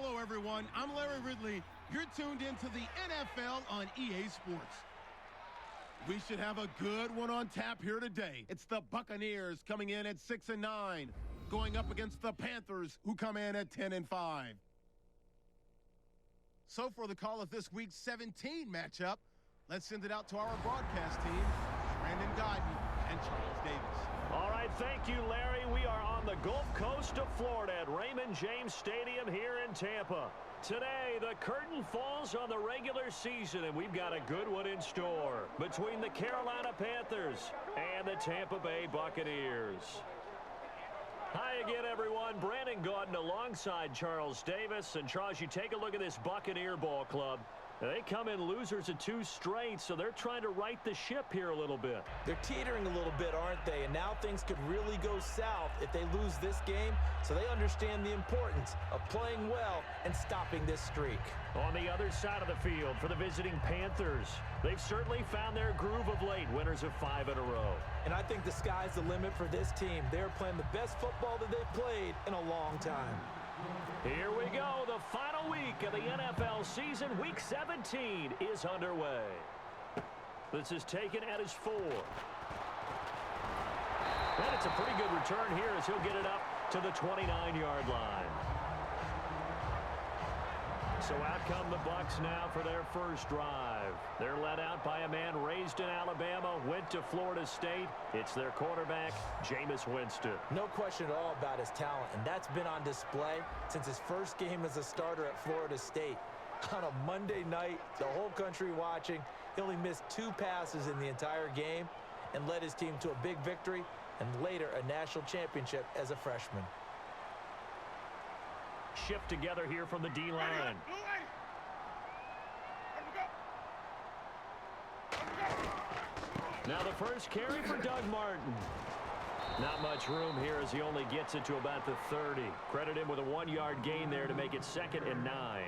Hello, everyone. I'm Larry Ridley. You're tuned into the NFL on EA Sports. We should have a good one on tap here today. It's the Buccaneers coming in at 6-9, going up against the Panthers, who come in at 10-5. So for the call of this week's 17 matchup, let's send it out to our broadcast team, Brandon Godden and Charles Davis. All right, thank you, Larry. We are on the Gulf Coast of Florida at Raymond James Stadium here in Tampa. Today, the curtain falls on the regular season, and we've got a good one in store between the Carolina Panthers and the Tampa Bay Buccaneers. Hi again, everyone. Brandon Gaudin alongside Charles Davis. And, Charles, you take a look at this Buccaneer ball club. They come in losers of 2 straight, so they're trying to right the ship here a little bit. They're teetering a little bit, aren't they? And now things could really go south if they lose this game, so they understand the importance of playing well and stopping this streak. On the other side of the field for the visiting Panthers, they've certainly found their groove of late, winners of 5 in a row. And I think the sky's the limit for this team. They're playing the best football that they've played in a long time. Here we go. The final week of the NFL season. Week 17 is underway. This is taken at his 4. And it's a pretty good return here as he'll get it up to the 29-yard line. So out come the Bucs now for their first drive. They're led out by a man raised in Alabama, went to Florida State. It's their quarterback, Jameis Winston. No question at all about his talent, and that's been on display since his first game as a starter at Florida State. On a Monday night, the whole country watching, he only missed 2 passes in the entire game and led his team to a big victory and later a national championship as a freshman. Shift together here from the D-line. Now the first carry for Doug Martin. Not much room here as he only gets it to about the 30. Credit him with a 1-yard gain there to make it 2nd and 9.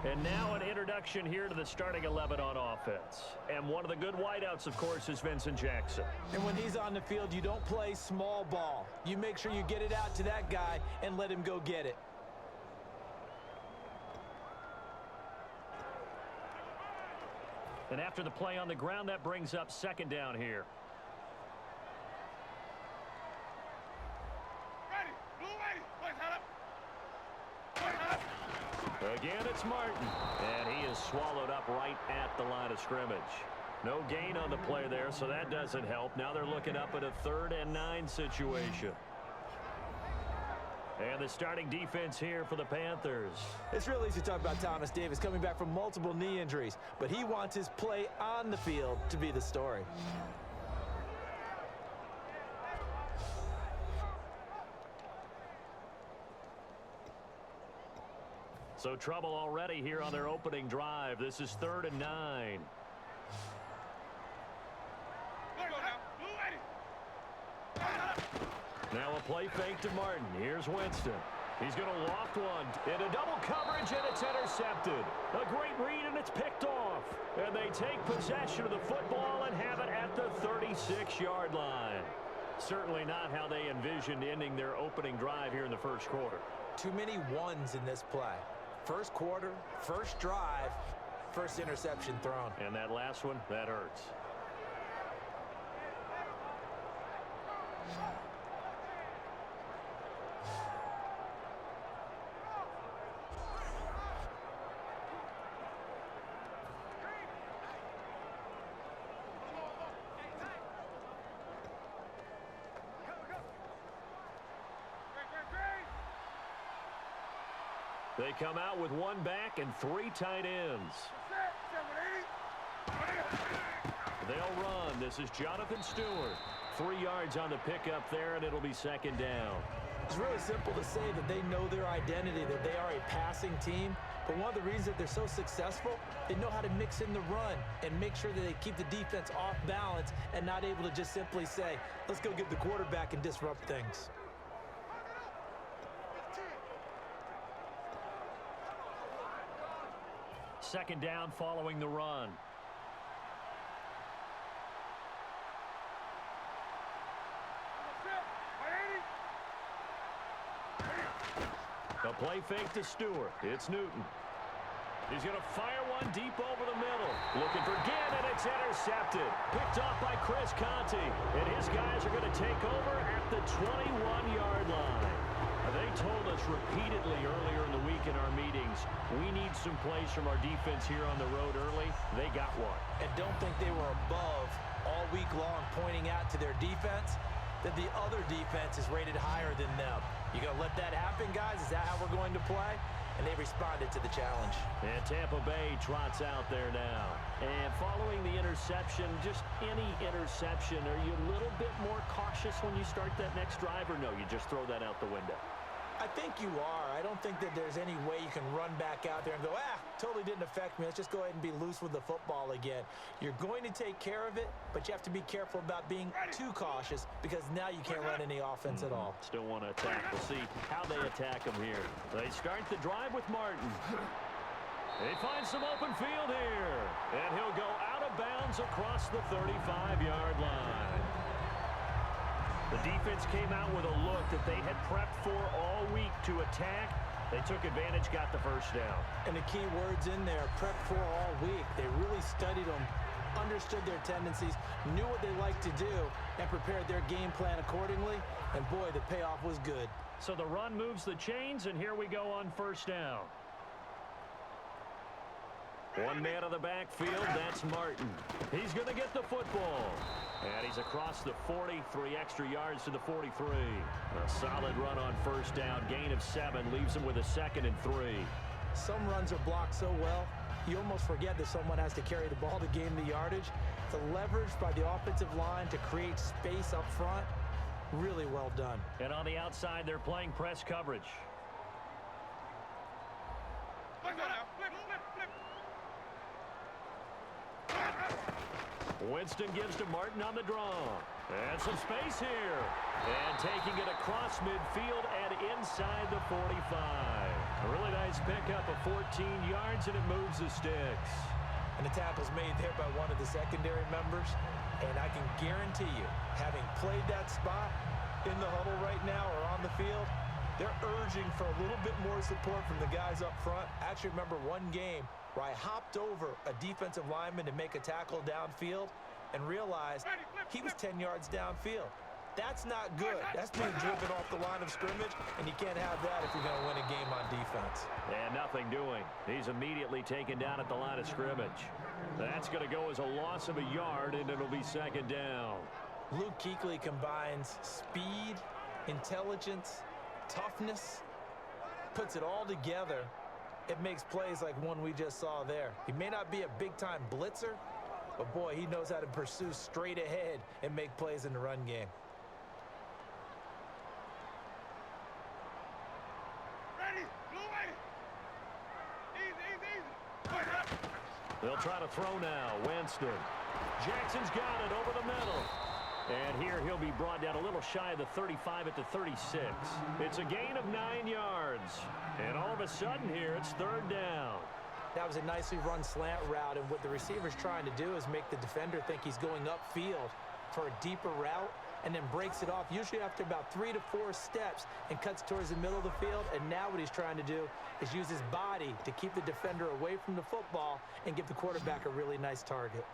And now an introduction here to the starting 11 on offense. And one of the good wideouts, of course, is Vincent Jackson. And when he's on the field, you don't play small ball. You make sure you get it out to that guy and let him go get it. And after the play on the ground, that brings up 2nd down here. Again, it's Martin, and he is swallowed up right at the line of scrimmage. No gain on the play there, so that doesn't help. Now they're looking up at a 3rd and 9 situation. And the starting defense here for the Panthers. It's real easy to talk about Thomas Davis coming back from multiple knee injuries, but he wants his play on the field to be the story. So trouble already here on their opening drive. This is 3rd and 9. Now a play fake to Martin. Here's Winston. He's going to loft one into double coverage, and it's intercepted. A great read, and it's picked off. And they take possession of the football and have it at the 36-yard line. Certainly not how they envisioned ending their opening drive here in the first quarter. Too many ones in this play. First quarter, first drive, first interception thrown. And that last one, that hurts. They come out with 1 back and 3 tight ends. They'll run. This is Jonathan Stewart. 3 yards on the pickup there, and it'll be 2nd down. It's really simple to say that they know their identity, that they are a passing team. But one of the reasons that they're so successful, they know how to mix in the run and make sure that they keep the defense off balance and not able to just simply say, let's go get the quarterback and disrupt things. Second down following the run. The A play fake to Stewart. It's Newton. He's going to fire one deep over the middle. Looking for Ginn, and it's intercepted. Picked off by Chris Conte. And his guys are going to take over at the 21-yard line. They told us repeatedly earlier in the week in our meetings, we need some plays from our defense here on the road early. They got one. And don't think they were above all week long pointing out to their defense that the other defense is rated higher than them. You going to let that happen, guys? Is that how we're going to play? And they responded to the challenge. And Tampa Bay trots out there now. And following the interception, just any interception, are you a little bit more cautious when you start that next drive, or no, you just throw that out the window? I think you are. I don't think that there's any way you can run back out there and go, totally didn't affect me. Let's just go ahead and be loose with the football again. You're going to take care of it, but you have to be careful about being too cautious because now you can't run any offense at all. Still want to attack. We'll see how they attack them here. They start the drive with Martin. They find some open field here. And he'll go out of bounds across the 35-yard line. The defense came out with a look that they had prepped for all week to attack. They took advantage, got the first down. And the key words in there, prepped for all week. They really studied them, understood their tendencies, knew what they liked to do, and prepared their game plan accordingly. And boy, the payoff was good. So the run moves the chains, and here we go on first down. One man on the backfield, that's Martin. He's going to get the football. And he's across the 40, 3 extra yards to the 43. A solid run on first down, gain of 7, leaves him with a 2nd and 3. Some runs are blocked so well, you almost forget that someone has to carry the ball to gain the yardage. The leverage by the offensive line to create space up front, really well done. And on the outside, they're playing press coverage. Winston gives to Martin on the draw. And some space here. And taking it across midfield and inside the 45. A really nice pickup of 14 yards, and it moves the sticks. And the tackle's made there by one of the secondary members. And I can guarantee you, having played that spot in the huddle right now or on the field, they're urging for a little bit more support from the guys up front. I actually remember one game where I hopped over a defensive lineman to make a tackle downfield and realized he was 10 yards downfield. That's not good. That's being driven off the line of scrimmage, and you can't have that if you're going to win a game on defense. And nothing doing. He's immediately taken down at the line of scrimmage. That's going to go as a loss of a yard, and it'll be 2nd down. Luke Kuechly combines speed, intelligence, toughness, puts it all together. It makes plays like one we just saw there. He may not be a big-time blitzer, but boy, he knows how to pursue straight ahead and make plays in the run game. They'll try to throw now. Winston. Jackson's got it over the middle. And here he'll be brought down a little shy of the 35 at the 36. It's a gain of 9 yards. And all of a sudden here, it's 3rd down. That was a nicely run slant route, and what the receiver's trying to do is make the defender think he's going upfield for a deeper route and then breaks it off, usually after about 3 to 4 steps, and cuts towards the middle of the field. And now what he's trying to do is use his body to keep the defender away from the football and give the quarterback a really nice target.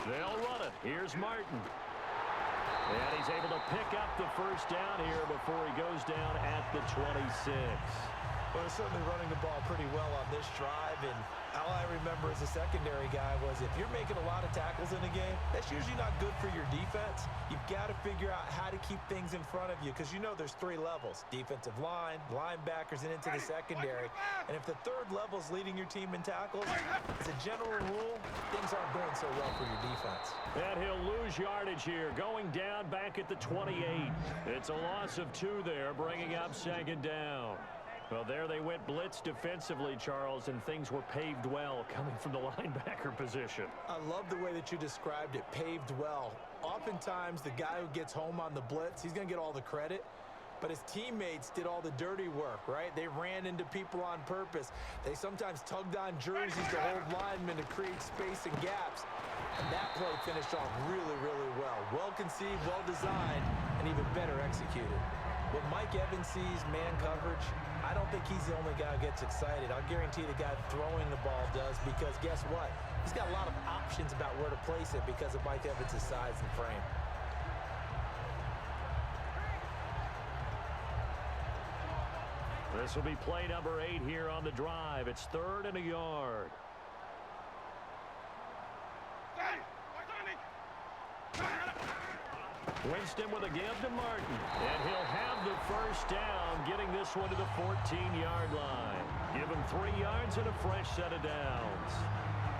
They'll run it. Here's Martin. And he's able to pick up the first down here before he goes down at the 26. Well, they're certainly running the ball pretty well on this drive, and all I remember as a secondary guy was if you're making a lot of tackles in a game, that's usually not good for your defense. You've got to figure out how to keep things in front of you because you know there's 3 levels: defensive line, linebackers, and into the secondary. And if the 3rd level is leading your team in tackles, as a general rule, things aren't going so well for your defense. And he'll lose yardage here, going down back at the 28. It's a loss of 2 there, bringing up 2nd down. Well, there they went blitz defensively, Charles, and things were paved well coming from the linebacker position. I love the way that you described it, paved well. Oftentimes, the guy who gets home on the blitz, he's going to get all the credit. But his teammates did all the dirty work, right? They ran into people on purpose. They sometimes tugged on jerseys to hold linemen to create space and gaps. And that play finished off really, really well. Well conceived, well designed, and even better executed. When Mike Evans sees man coverage, I don't think he's the only guy who gets excited. I'll guarantee the guy throwing the ball does, because guess what? He's got a lot of options about where to place it because of Mike Evans' size and frame. This will be play number 8 here on the drive. It's 3rd and a yard. Winston with a give to Martin. And he'll have the first down, getting this one to the 14-yard line. Give him 3 yards and a fresh set of downs.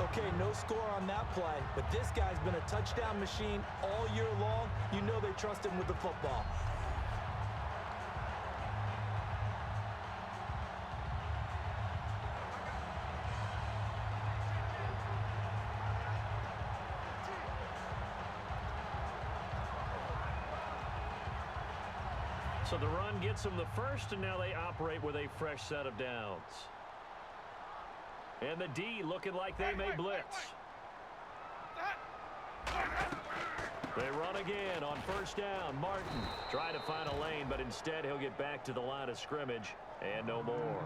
Okay, no score on that play, but this guy's been a touchdown machine all year long. You know they trust him with the football. So the run gets them the first, and now they operate with a fresh set of downs. And the D looking like they may blitz. They run again on first down. Martin trying to find a lane, but instead he'll get back to the line of scrimmage and no more.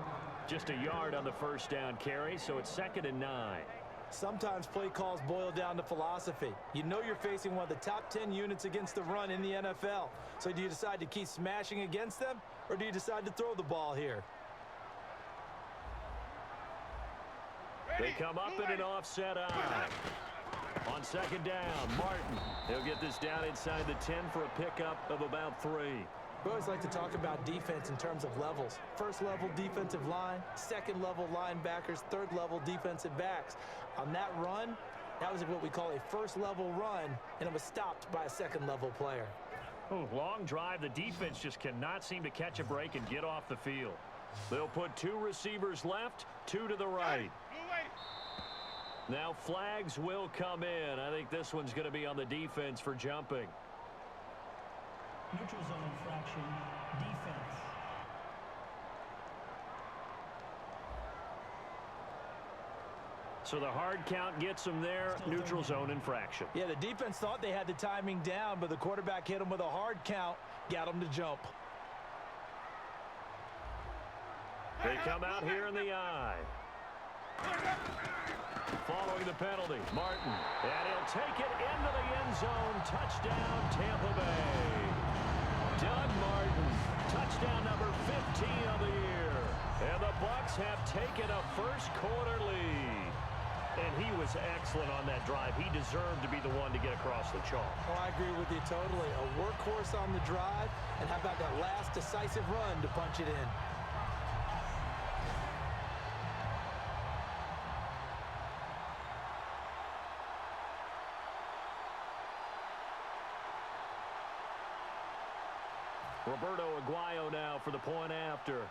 Just a yard on the first down carry, so it's 2nd and 9. Sometimes play calls boil down to philosophy. You know you're facing one of the top 10 units against the run in the NFL. So do you decide to keep smashing against them, or do you decide to throw the ball here? They come up in an offset eye. On 2nd down, Martin. He'll get this down inside the 10 for a pickup of about 3. We always like to talk about defense in terms of levels. First level defensive line, second level linebackers, third level defensive backs. On that run, that was what we call a first level run, and it was stopped by a second level player. Ooh, long drive. The defense just cannot seem to catch a break and get off the field. They'll put 2 receivers left, 2 to the right. Now flags will come in. I think this one's going to be on the defense for jumping. Neutral zone infraction, defense. So the hard count gets them there. Neutral zone infraction. Yeah, the defense thought they had the timing down, but the quarterback hit them with a hard count, got them to jump. They come out here in the I. Following the penalty, Martin. And he'll take it into the end zone. Touchdown, Tampa Bay. Doug Martin, touchdown number 15 of the year. And the Bucs have taken a first quarter lead. And he was excellent on that drive. He deserved to be the one to get across the chalk. Oh, I agree with you totally. A workhorse on the drive, and how about that last decisive run to punch it in? Roberto Aguayo now for the point after.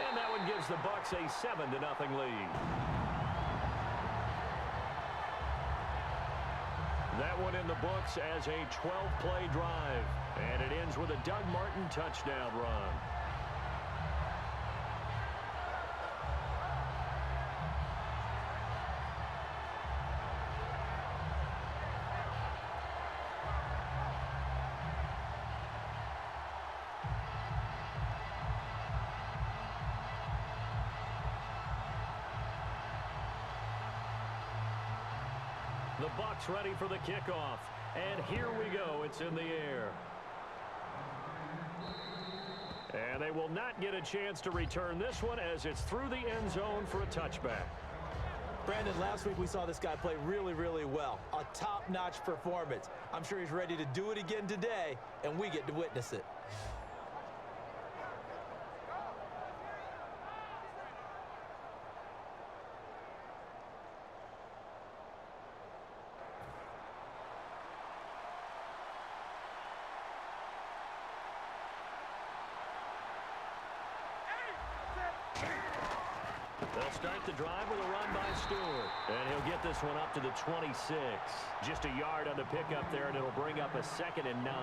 And that one gives the Bucs a 7-0 lead. That one in the books as a 12-play drive. And it ends with a Doug Martin touchdown run. The Bucs ready for the kickoff. And here we go. It's in the air. And they will not get a chance to return this one as it's through the end zone for a touchback. Brandon, last week we saw this guy play really, really well. A top-notch performance. I'm sure he's ready to do it again today, and we get to witness it. They'll start the drive with a run by Stewart. And he'll get this one up to the 26. Just a yard on the pickup there, and it'll bring up a 2nd and 9.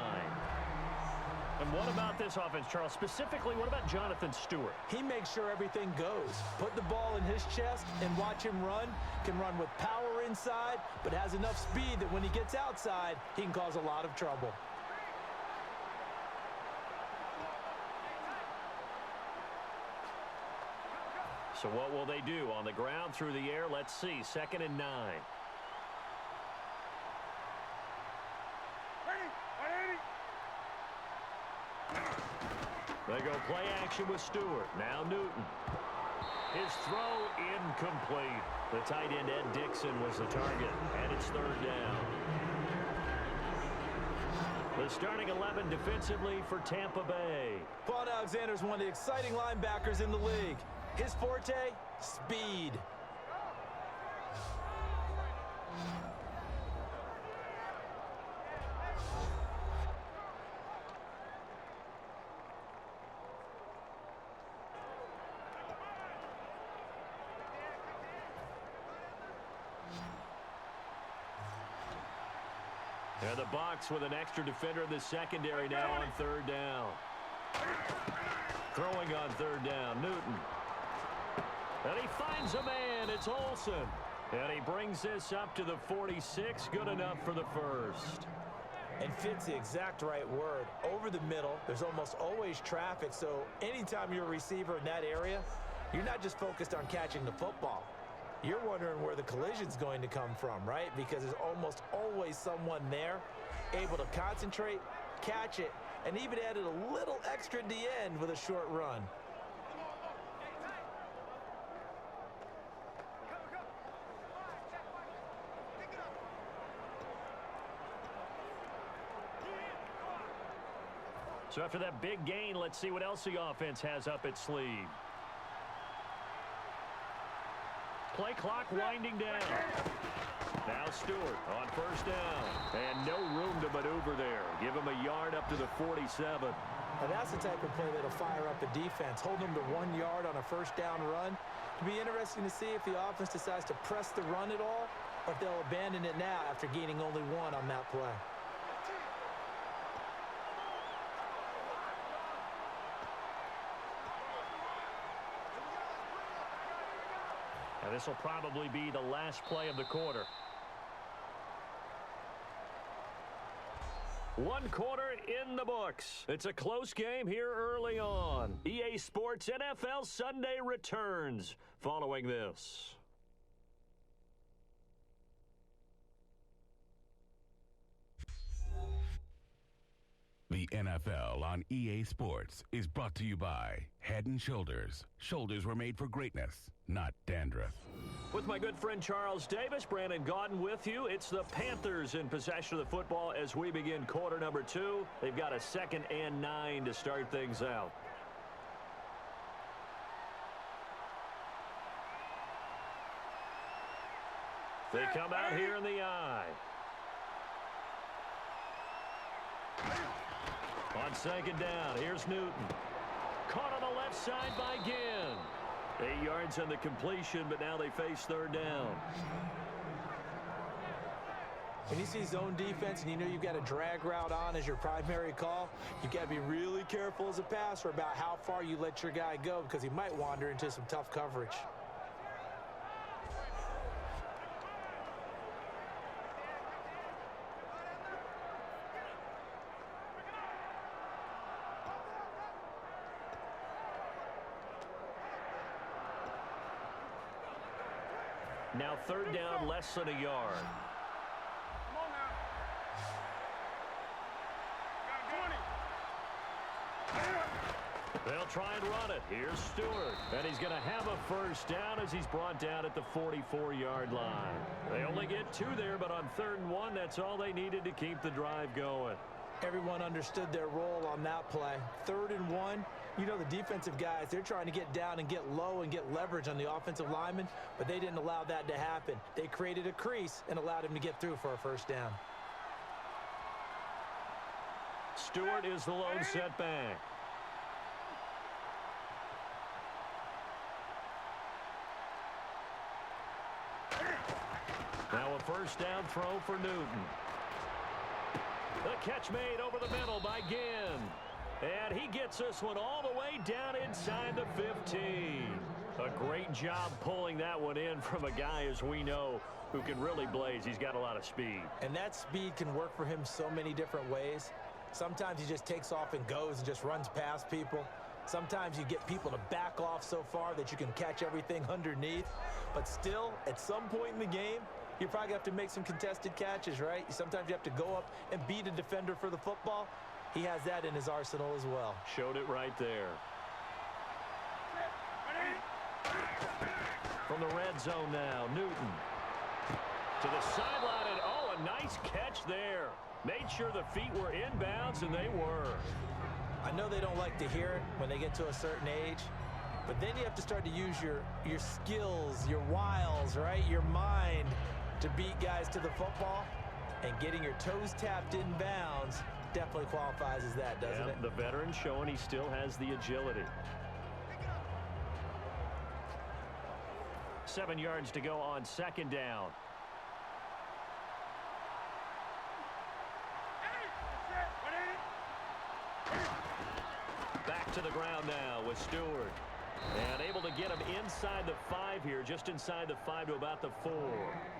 And what about this offense, Charles? Specifically, what about Jonathan Stewart? He makes sure everything goes. Put the ball in his chest and watch him run. Can run with power inside, but has enough speed that when he gets outside, he can cause a lot of trouble. So what will they do? On the ground, through the air, let's see. 2nd and 9. They go play action with Stewart. Now Newton. His throw incomplete. The tight end, Ed Dixon, was the target, and it's 3rd down. The starting 11 defensively for Tampa Bay. Vaughn Alexander is one of the exciting linebackers in the league. His forte, speed. And the Bucs with an extra defender in the secondary now on 3rd down. Throwing on 3rd down, Newton. And he finds a man. It's Olsen. And he brings this up to the 46. Good enough for the 1st. And fits the exact right word. Over the middle, there's almost always traffic. So anytime you're a receiver in that area, you're not just focused on catching the football. You're wondering where the collision's going to come from, right? Because there's almost always someone there able to concentrate, catch it, and even added a little extra at the end with a short run. So after that big gain, let's see what else the offense has up its sleeve. Play clock winding down. Now Stewart on 1st down. And no room to maneuver there. Give him a yard up to the 47. Now that's the type of play that'll fire up a defense. Hold them to 1 yard on a 1st down run. It'll be interesting to see if the offense decides to press the run at all, or if they'll abandon it now after gaining only 1 on that play. And this will probably be the last play of the quarter. 1 quarter in the books. It's a close game here early on. EA Sports NFL Sunday returns following this. The NFL on EA Sports is brought to you by Head & Shoulders. Shoulders were made for greatness, not dandruff. With my good friend Charles Davis, Brandon Gaudin with you. It's the Panthers in possession of the football as we begin quarter number 2. They've got a 2nd and 9 to start things out. They come out here in the eye. On 2nd down, here's Newton. Caught on the left side by Ginn. 8 yards on the completion, but now they face 3rd down. When you see zone defense and you know you've got a drag route on as your primary call, you've got to be really careful as a passer about how far you let your guy go because he might wander into some tough coverage. Now 3rd down, less than a yard. They'll try and run it. Here's Stewart. And he's going to have a 1st down as he's brought down at the 44-yard line. They only get 2 there, but on 3rd and 1, that's all they needed to keep the drive going. Everyone understood their role on that play. 3rd and 1. You know the defensive guys, they're trying to get down and get low and get leverage on the offensive lineman, but they didn't allow that to happen. They created a crease and allowed him to get through for a 1st down. Stewart is the lone setback. first down throw for Newton. The catch made over the middle by Ginn. And he gets this one all the way down inside the 15. A great job pulling that one in from a guy, as we know, who can really blaze. He's got a lot of speed. And that speed can work for him so many different ways. Sometimes he just takes off and goes and just runs past people. Sometimes you get people to back off so far that you can catch everything underneath. But still, at some point in the game, you probably have to make some contested catches, right? Sometimes you have to go up and beat a defender for the football. He has that in his arsenal as well. Showed it right there. From the red zone now, Newton. To the sideline, and oh, a nice catch there. Made sure the feet were inbounds, and they were. I know they don't like to hear it when they get to a certain age, but then you have to start to use your skills, your wiles, right? Your mind to beat guys to the football, and getting your toes tapped in bounds definitely qualifies as that, doesn't it? The veteran showing he still has the agility. 7 yards to go on second down. Back to the ground now with Stewart. And able to get him inside the 5 here, just inside the 5 to about the 4.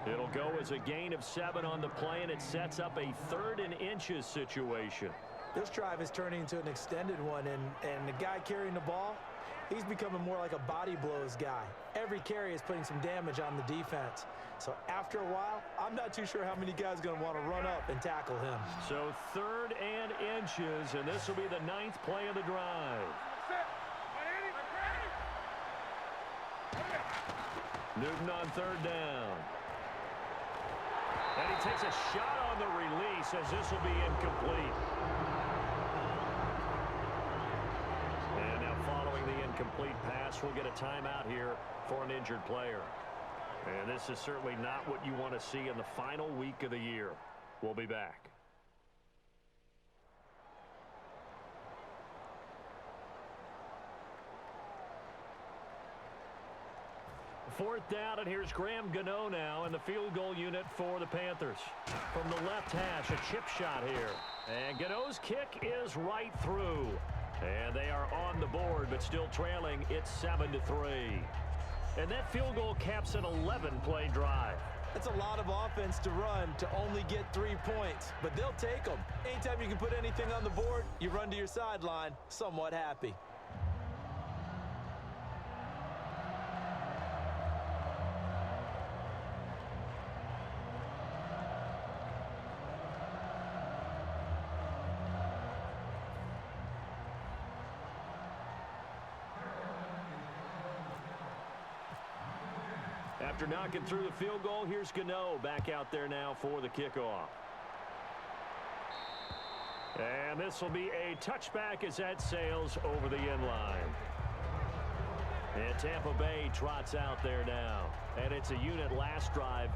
It'll go as a gain of 7 on the play, and it sets up a 3rd and inches situation. This drive is turning into an extended one, and the guy carrying the ball, he's becoming more like a body blows guy. Every carry is putting some damage on the defense. So after a while, I'm not too sure how many guys are going to want to run up and tackle him. So 3rd and inches, and this will be the 9th play of the drive. Newton on 3rd down. And he takes a shot on the release as this will be incomplete. And now following the incomplete pass, we'll get a timeout here for an injured player. And this is certainly not what you want to see in the final week of the year. We'll be back. 4th down, and here's Graham Gano now in the field goal unit for the Panthers. From the left hash, a chip shot here. And Gano's kick is right through. And they are on the board, but still trailing. It's 7-3. And that field goal caps an 11-play drive. That's a lot of offense to run to only get 3 points, but they'll take them. Anytime you can put anything on the board, you run to your sideline somewhat happy. After knocking through the field goal, here's Gano back out there now for the kickoff. And this will be a touchback as that sails over the end line. And Tampa Bay trots out there now. And it's a unit last drive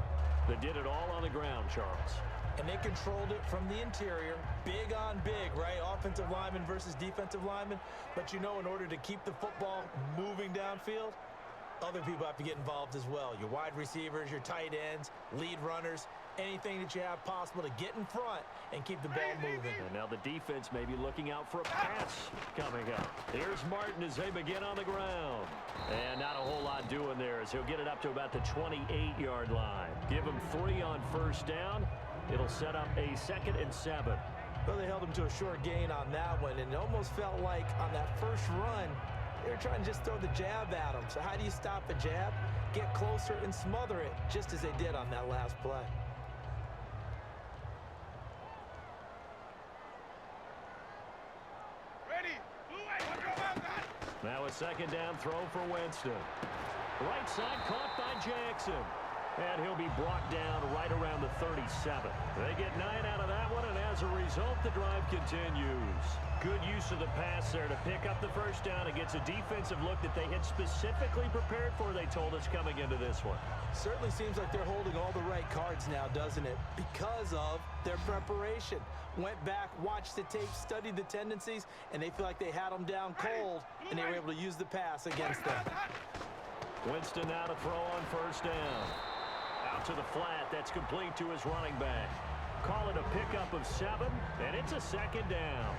that did it all on the ground, Charles. And they controlled it from the interior. Big on big, right? Offensive lineman versus defensive lineman. But you know, in order to keep the football moving downfield, other people have to get involved as well. Your wide receivers, your tight ends, lead runners, anything that you have possible to get in front and keep the ball moving. And now the defense may be looking out for a pass coming up. Here's Martin as they begin on the ground. And not a whole lot doing there as he'll get it up to about the 28-yard line. Give him 3 on 1st down. It'll set up a 2nd and 7. Well, they held him to a short gain on that one, and it almost felt like on that first run, they were trying to just throw the jab at him. So how do you stop a jab? Get closer and smother it, just as they did on that last play. Ready. Now a 2nd down throw for Winston. Right side caught by Jackson. And he'll be brought down right around the 37. They get 9 out of that one, and as a result, the drive continues. Good use of the pass there to pick up the 1st down against a defensive look that they had specifically prepared for, they told us, coming into this one. Certainly seems like they're holding all the right cards now, doesn't it? Because of their preparation. Went back, watched the tape, studied the tendencies, and they feel like they had them down cold, and they were able to use the pass against them. Winston now to throw on 1st down. Out to the flat. That's complete to his running back. Call it a pickup of 7, and it's a second down.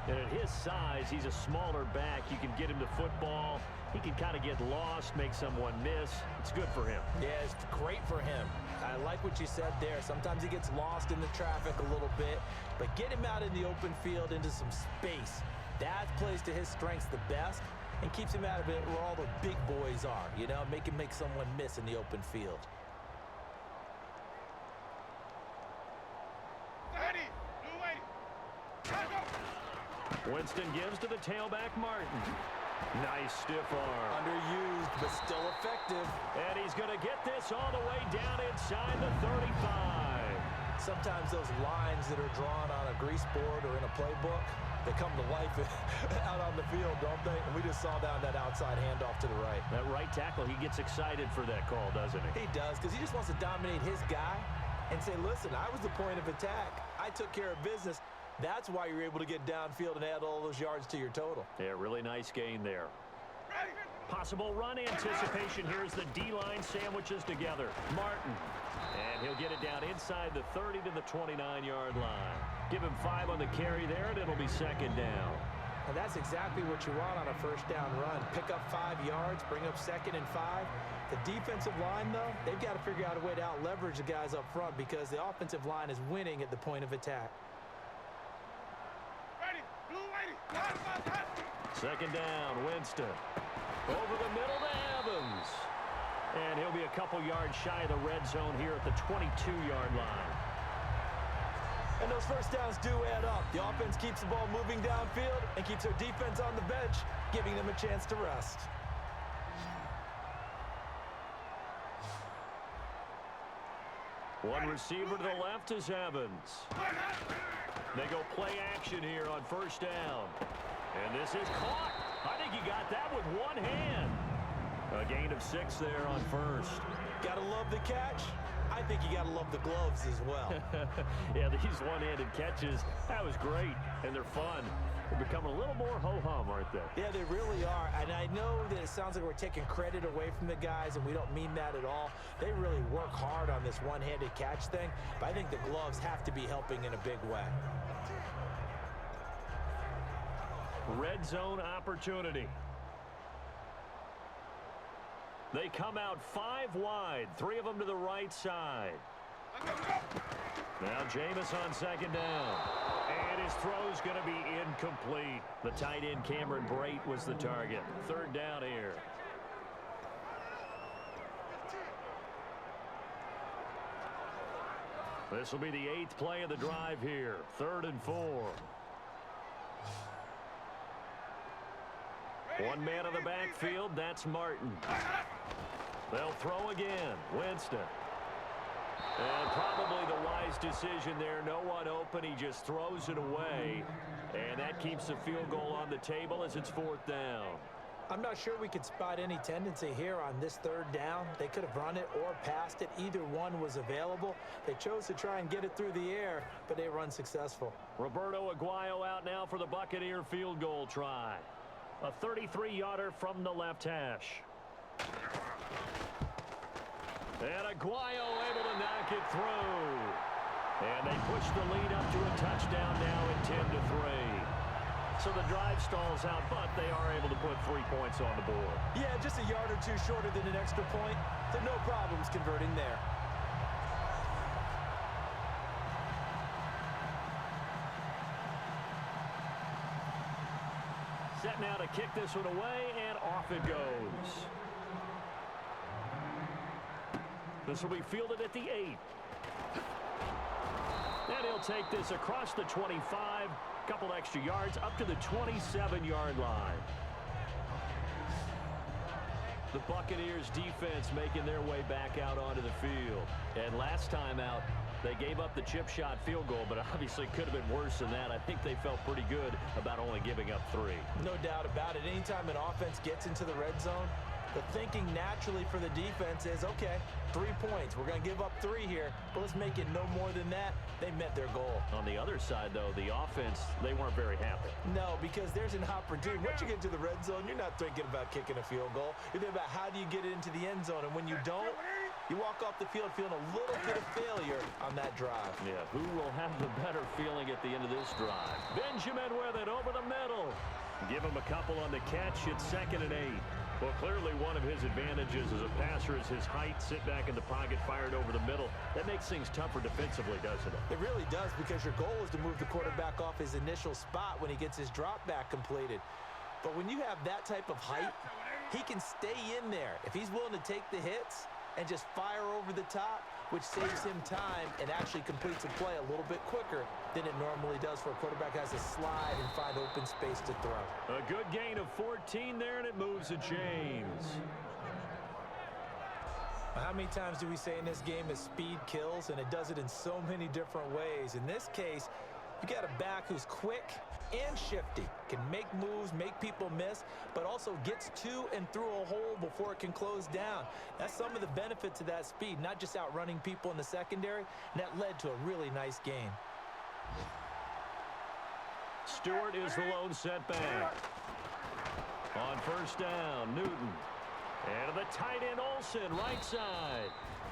And at his size, he's a smaller back. You can get him the football. He can kind of get lost, make someone miss. It's good for him. Yeah, it's great for him. I like what you said there. Sometimes he gets lost in the traffic a little bit, but get him out in the open field into some space. That plays to his strengths the best and keeps him out of it where all the big boys are, you know, make him make someone miss in the open field. Winston gives to the tailback, Martin. Nice stiff arm. Underused, but still effective. And he's going to get this all the way down inside the 35. Sometimes those lines that are drawn on a grease board or in a playbook, they come to life out on the field, don't they? And we just saw that outside handoff to the right. That right tackle, he gets excited for that call, doesn't he? He does, because he just wants to dominate his guy and say, listen, I was the point of attack. I took care of business. That's why you're able to get downfield and add all those yards to your total. Yeah, really nice gain there. Possible run anticipation. Here's the D-line sandwiches together. Martin. And he'll get it down inside the 30 to the 29-yard line. Give him 5 on the carry there, and it'll be second down. And that's exactly what you want on a first down run. Pick up 5 yards, bring up 2nd and 5. The defensive line, though, they've got to figure out a way to out-leverage the guys up front because the offensive line is winning at the point of attack. Second down, Winston. Over the middle to Evans. And he'll be a couple yards shy of the red zone here at the 22-yard line. And those first downs do add up. The offense keeps the ball moving downfield and keeps their defense on the bench, giving them a chance to rest. One receiver to the left is Evans. They go play action here on first down. And this is caught. I think he got that with one hand. A gain of 6 there on first. Gotta love the catch. I think you gotta love the gloves as well. Yeah, these one-handed catches, that was great. And they're fun. They're becoming a little more ho-hum, aren't they? Yeah, they really are. And I know that it sounds like we're taking credit away from the guys, and we don't mean that at all. They really work hard on this one-handed catch thing. But I think the gloves have to be helping in a big way. Red zone opportunity. They come out 5 wide, 3 of them to the right side. Now Jameis on second down. And his throw's going to be incomplete. The tight end Cameron Brate was the target. Third down here. This will be the 8th play of the drive here. 3rd and 4. One man in the backfield, that's Martin. They'll throw again. Winston. And probably the wise decision there. No one open. He just throws it away. And that keeps the field goal on the table as it's 4th down. I'm not sure we could spot any tendency here on this 3rd down. They could have run it or passed it. Either one was available. They chose to try and get it through the air, but they were unsuccessful. Roberto Aguayo out now for the Buccaneer field goal try. A 33-yarder from the left hash. And Aguayo able to knock it through. And they push the lead up to a touchdown now at 10-3. So the drive stalls out, but they are able to put 3 points on the board. Yeah, just a yard or 2 shorter than an extra point. So no problems converting there. Set now to kick this one away, and off it goes. This will be fielded at the 8. And he'll take this across the 25, couple extra yards, up to the 27-yard line. The Buccaneers defense making their way back out onto the field. And last time out, they gave up the chip shot field goal, but obviously could have been worse than that. I think they felt pretty good about only giving up 3. No doubt about it. Anytime an offense gets into the red zone, the thinking naturally for the defense is, okay, 3 points. We're going to give up 3 here, but let's make it no more than that. They met their goal. On the other side, though, the offense, they weren't very happy. No, because there's an opportunity. Once you get to the red zone, you're not thinking about kicking a field goal. You're thinking about how do you get it into the end zone, and when you don't, You walk off the field feeling a little bit of failure on that drive. Yeah, who will have the better feeling at the end of this drive? Benjamin with it over the middle. Give him a couple on the catch. It's 2nd and 8. Well, clearly one of his advantages as a passer is his height. Sit back in the pocket, fired over the middle. That makes things tougher defensively, doesn't it? It really does, because your goal is to move the quarterback off his initial spot when he gets his drop back completed. But when you have that type of height, he can stay in there. If he's willing to take the hits and just fire over the top, which saves him time and actually completes a play a little bit quicker than it normally does for a quarterback has to slide and find open space to throw. A good gain of 14 there, and it moves to James. How many times do we say in this game that speed kills, and it does it in so many different ways? In this case, you got a back who's quick and shifty, can make moves, make people miss, but also gets to and through a hole before it can close down. That's some of the benefits of that speed, not just outrunning people in the secondary, and that led to a really nice gain. Stewart is the lone setback. On 1st down, Newton. And to the tight end, Olsen, right side.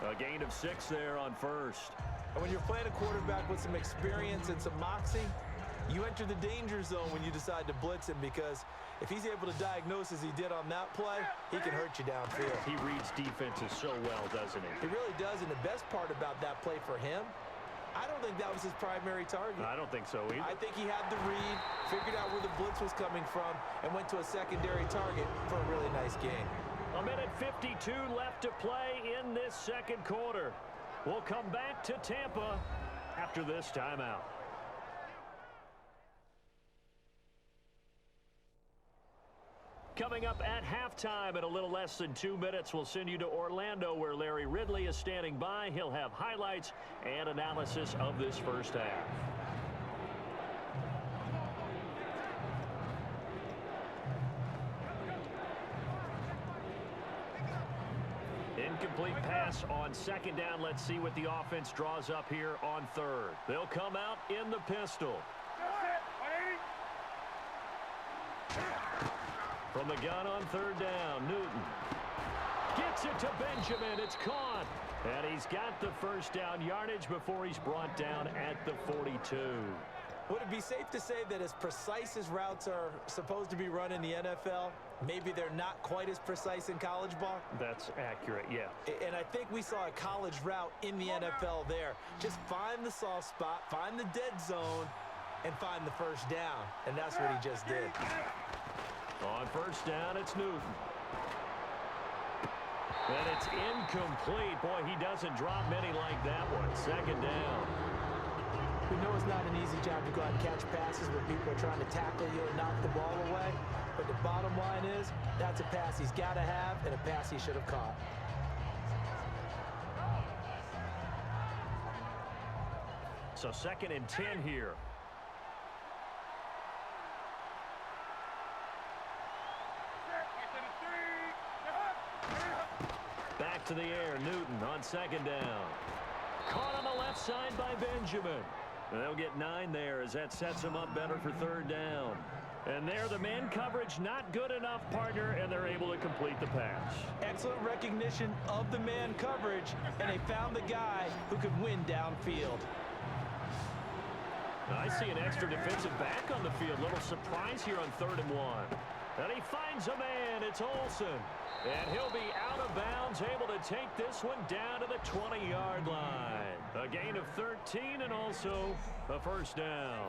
A gain of 6 there on 1st. And when you're playing a quarterback with some experience and some moxie, you enter the danger zone when you decide to blitz him, because if he's able to diagnose as he did on that play, he can hurt you downfield. He reads defenses so well, doesn't he? He really does, and the best part about that play for him, I don't think that was his primary target. I don't think so either. I think he had the read, figured out where the blitz was coming from, and went to a secondary target for a really nice gain. A minute 52 left to play in this 2nd quarter. We'll come back to Tampa after this timeout. Coming up at halftime in a little less than 2 minutes, we'll send you to Orlando, where Larry Ridley is standing by. He'll have highlights and analysis of this first half. Incomplete pass on 2nd down. Let's see what the offense draws up here on 3rd. They'll come out in the pistol. From the gun on 3rd down, Newton gets it to Benjamin. It's caught. And he's got the 1st down yardage before he's brought down at the 42. Would it be safe to say that as precise as routes are supposed to be run in the NFL, maybe they're not quite as precise in college ball? That's accurate, yeah. And I think we saw a college route in the NFL there. Just find the soft spot, find the dead zone, and find the 1st down. And that's what he just did. On 1st down, it's Newton. And it's incomplete. Boy, he doesn't drop many like that one. 2nd down. We know it's not an easy job to go out and catch passes when people are trying to tackle you and knock the ball away. But the bottom line is, that's a pass he's got to have and a pass he should have caught. So 2nd and 10 here. Back to the air, Newton on 2nd down. Caught on the left side by Benjamin. And they'll get 9 there as that sets them up better for 3rd down. And there, the man coverage not good enough, partner, and they're able to complete the pass. Excellent recognition of the man coverage, and they found the guy who could win downfield. I see an extra defensive back on the field. Little surprise here on 3rd and 1. And he finds a man. It's Olsen. And he'll be out of bounds, able to take this one down to the 20-yard line. A gain of 13 and also a 1st down.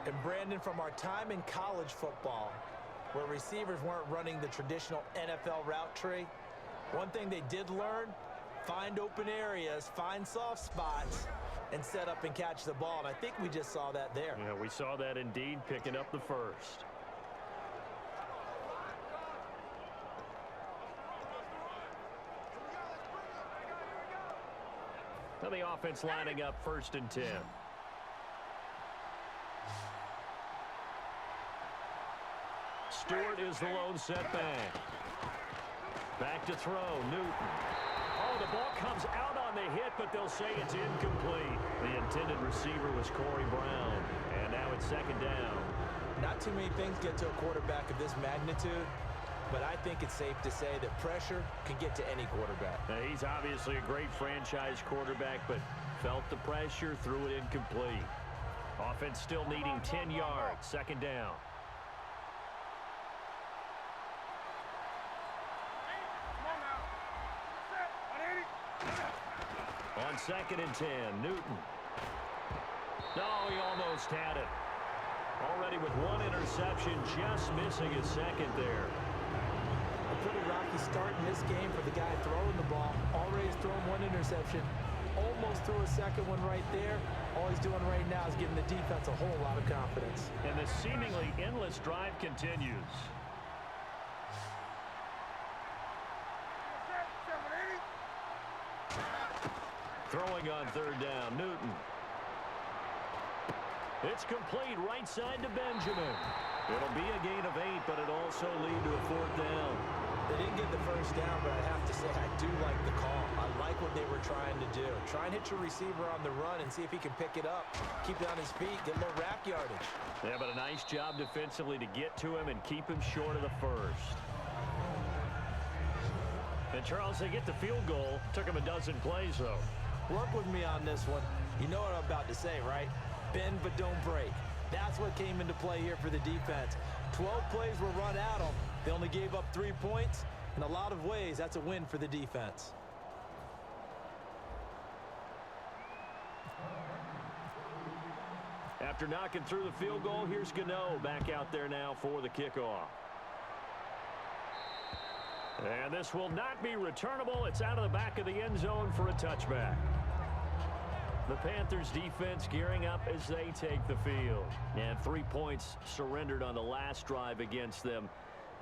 And Brandon, from our time in college football, where receivers weren't running the traditional NFL route tree, one thing they did learn, find open areas, find soft spots, and set up and catch the ball. And I think we just saw that there. Yeah, we saw that indeed, picking up the 1st. Now the offense lining up 1st and 10. Stewart is the lone setback. Back to throw, Newton. Oh, the ball comes out on the hit, but they'll say it's incomplete. The intended receiver was Corey Brown, and now it's 2nd down. Not too many things get to a quarterback of this magnitude but I think it's safe to say that pressure can get to any quarterback. Now, he's obviously a great franchise quarterback, but felt the pressure, threw it incomplete. Offense still needing 10 yards. Second down. On 2nd and 10, Newton. No, he almost had it. Already with one interception, just missing his second there. A pretty rocky start in this game for the guy throwing the ball. Already has thrown one interception. Almost threw a second one right there. All he's doing right now is giving the defense a whole lot of confidence. And the seemingly endless drive continues. Throwing on 3rd down, Newton. It's complete right side to Benjamin. It'll be a gain of 8, but it also lead to a 4th down. They didn't get the first down, but I have to say I do like the call. I like what they were trying to do. Try and hit your receiver on the run and see if he can pick it up. Keep it on his feet, get a little rack yardage. Yeah, but a nice job defensively to get to him and keep him short of the first. And Charles, they get the field goal. Took him a dozen plays, though. Work with me on this one. You know what I'm about to say, right? Bend but don't break. That's what came into play here for the defense. 12 plays were run at them. They only gave up 3 points. In a lot of ways, that's a win for the defense. After knocking through the field goal, here's Gano back out there now for the kickoff. And this will not be returnable. It's out of the back of the end zone for a touchback. The Panthers defense gearing up as they take the field. And 3 points surrendered on the last drive against them.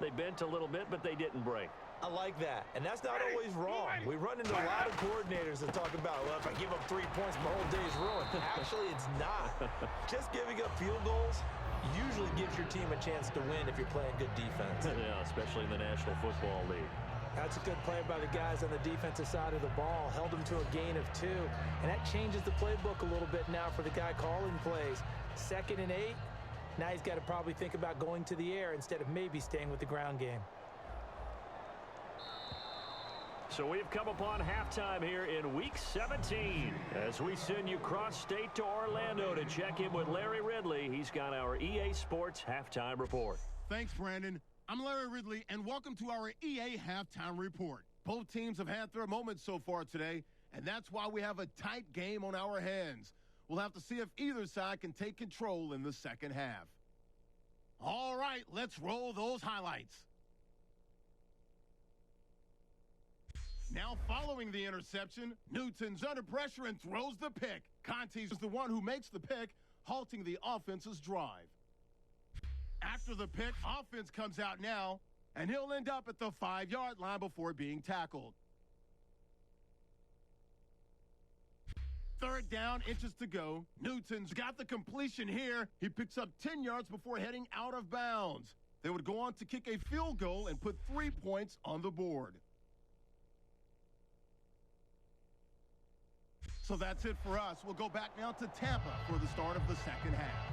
They bent a little bit, but they didn't break. I like that. And that's not always wrong. We run into a lot of coordinators that talk about, well, if I give up 3 points, my whole day's ruined. Actually, it's not. Just giving up field goals usually gives your team a chance to win if you're playing good defense. Yeah, especially in the National Football League. That's a good play by the guys on the defensive side of the ball. Held them to a gain of 2. And that changes the playbook a little bit now for the guy calling plays. 2nd and 8. Now he's got to probably think about going to the air instead of maybe staying with the ground game. So we've come upon halftime here in Week 17 as we send you cross-state to Orlando to check in with Larry Ridley. He's got our EA Sports Halftime Report. Thanks, Brandon. I'm Larry Ridley, and welcome to our EA Halftime Report. Both teams have had their moments so far today, and that's why we have a tight game on our hands. We'll have to see if either side can take control in the second half. All right, let's roll those highlights. Now following the interception, Newton's under pressure and throws the pick. Conte's is the one who makes the pick, halting the offense's drive. After the pick, offense comes out now, and he'll end up at the 5-yard line before being tackled. 3rd down, inches to go. Newton's got the completion here. He picks up 10 yards before heading out of bounds. They would go on to kick a field goal and put 3 points on the board. So that's it for us. We'll go back now to Tampa for the start of the second half.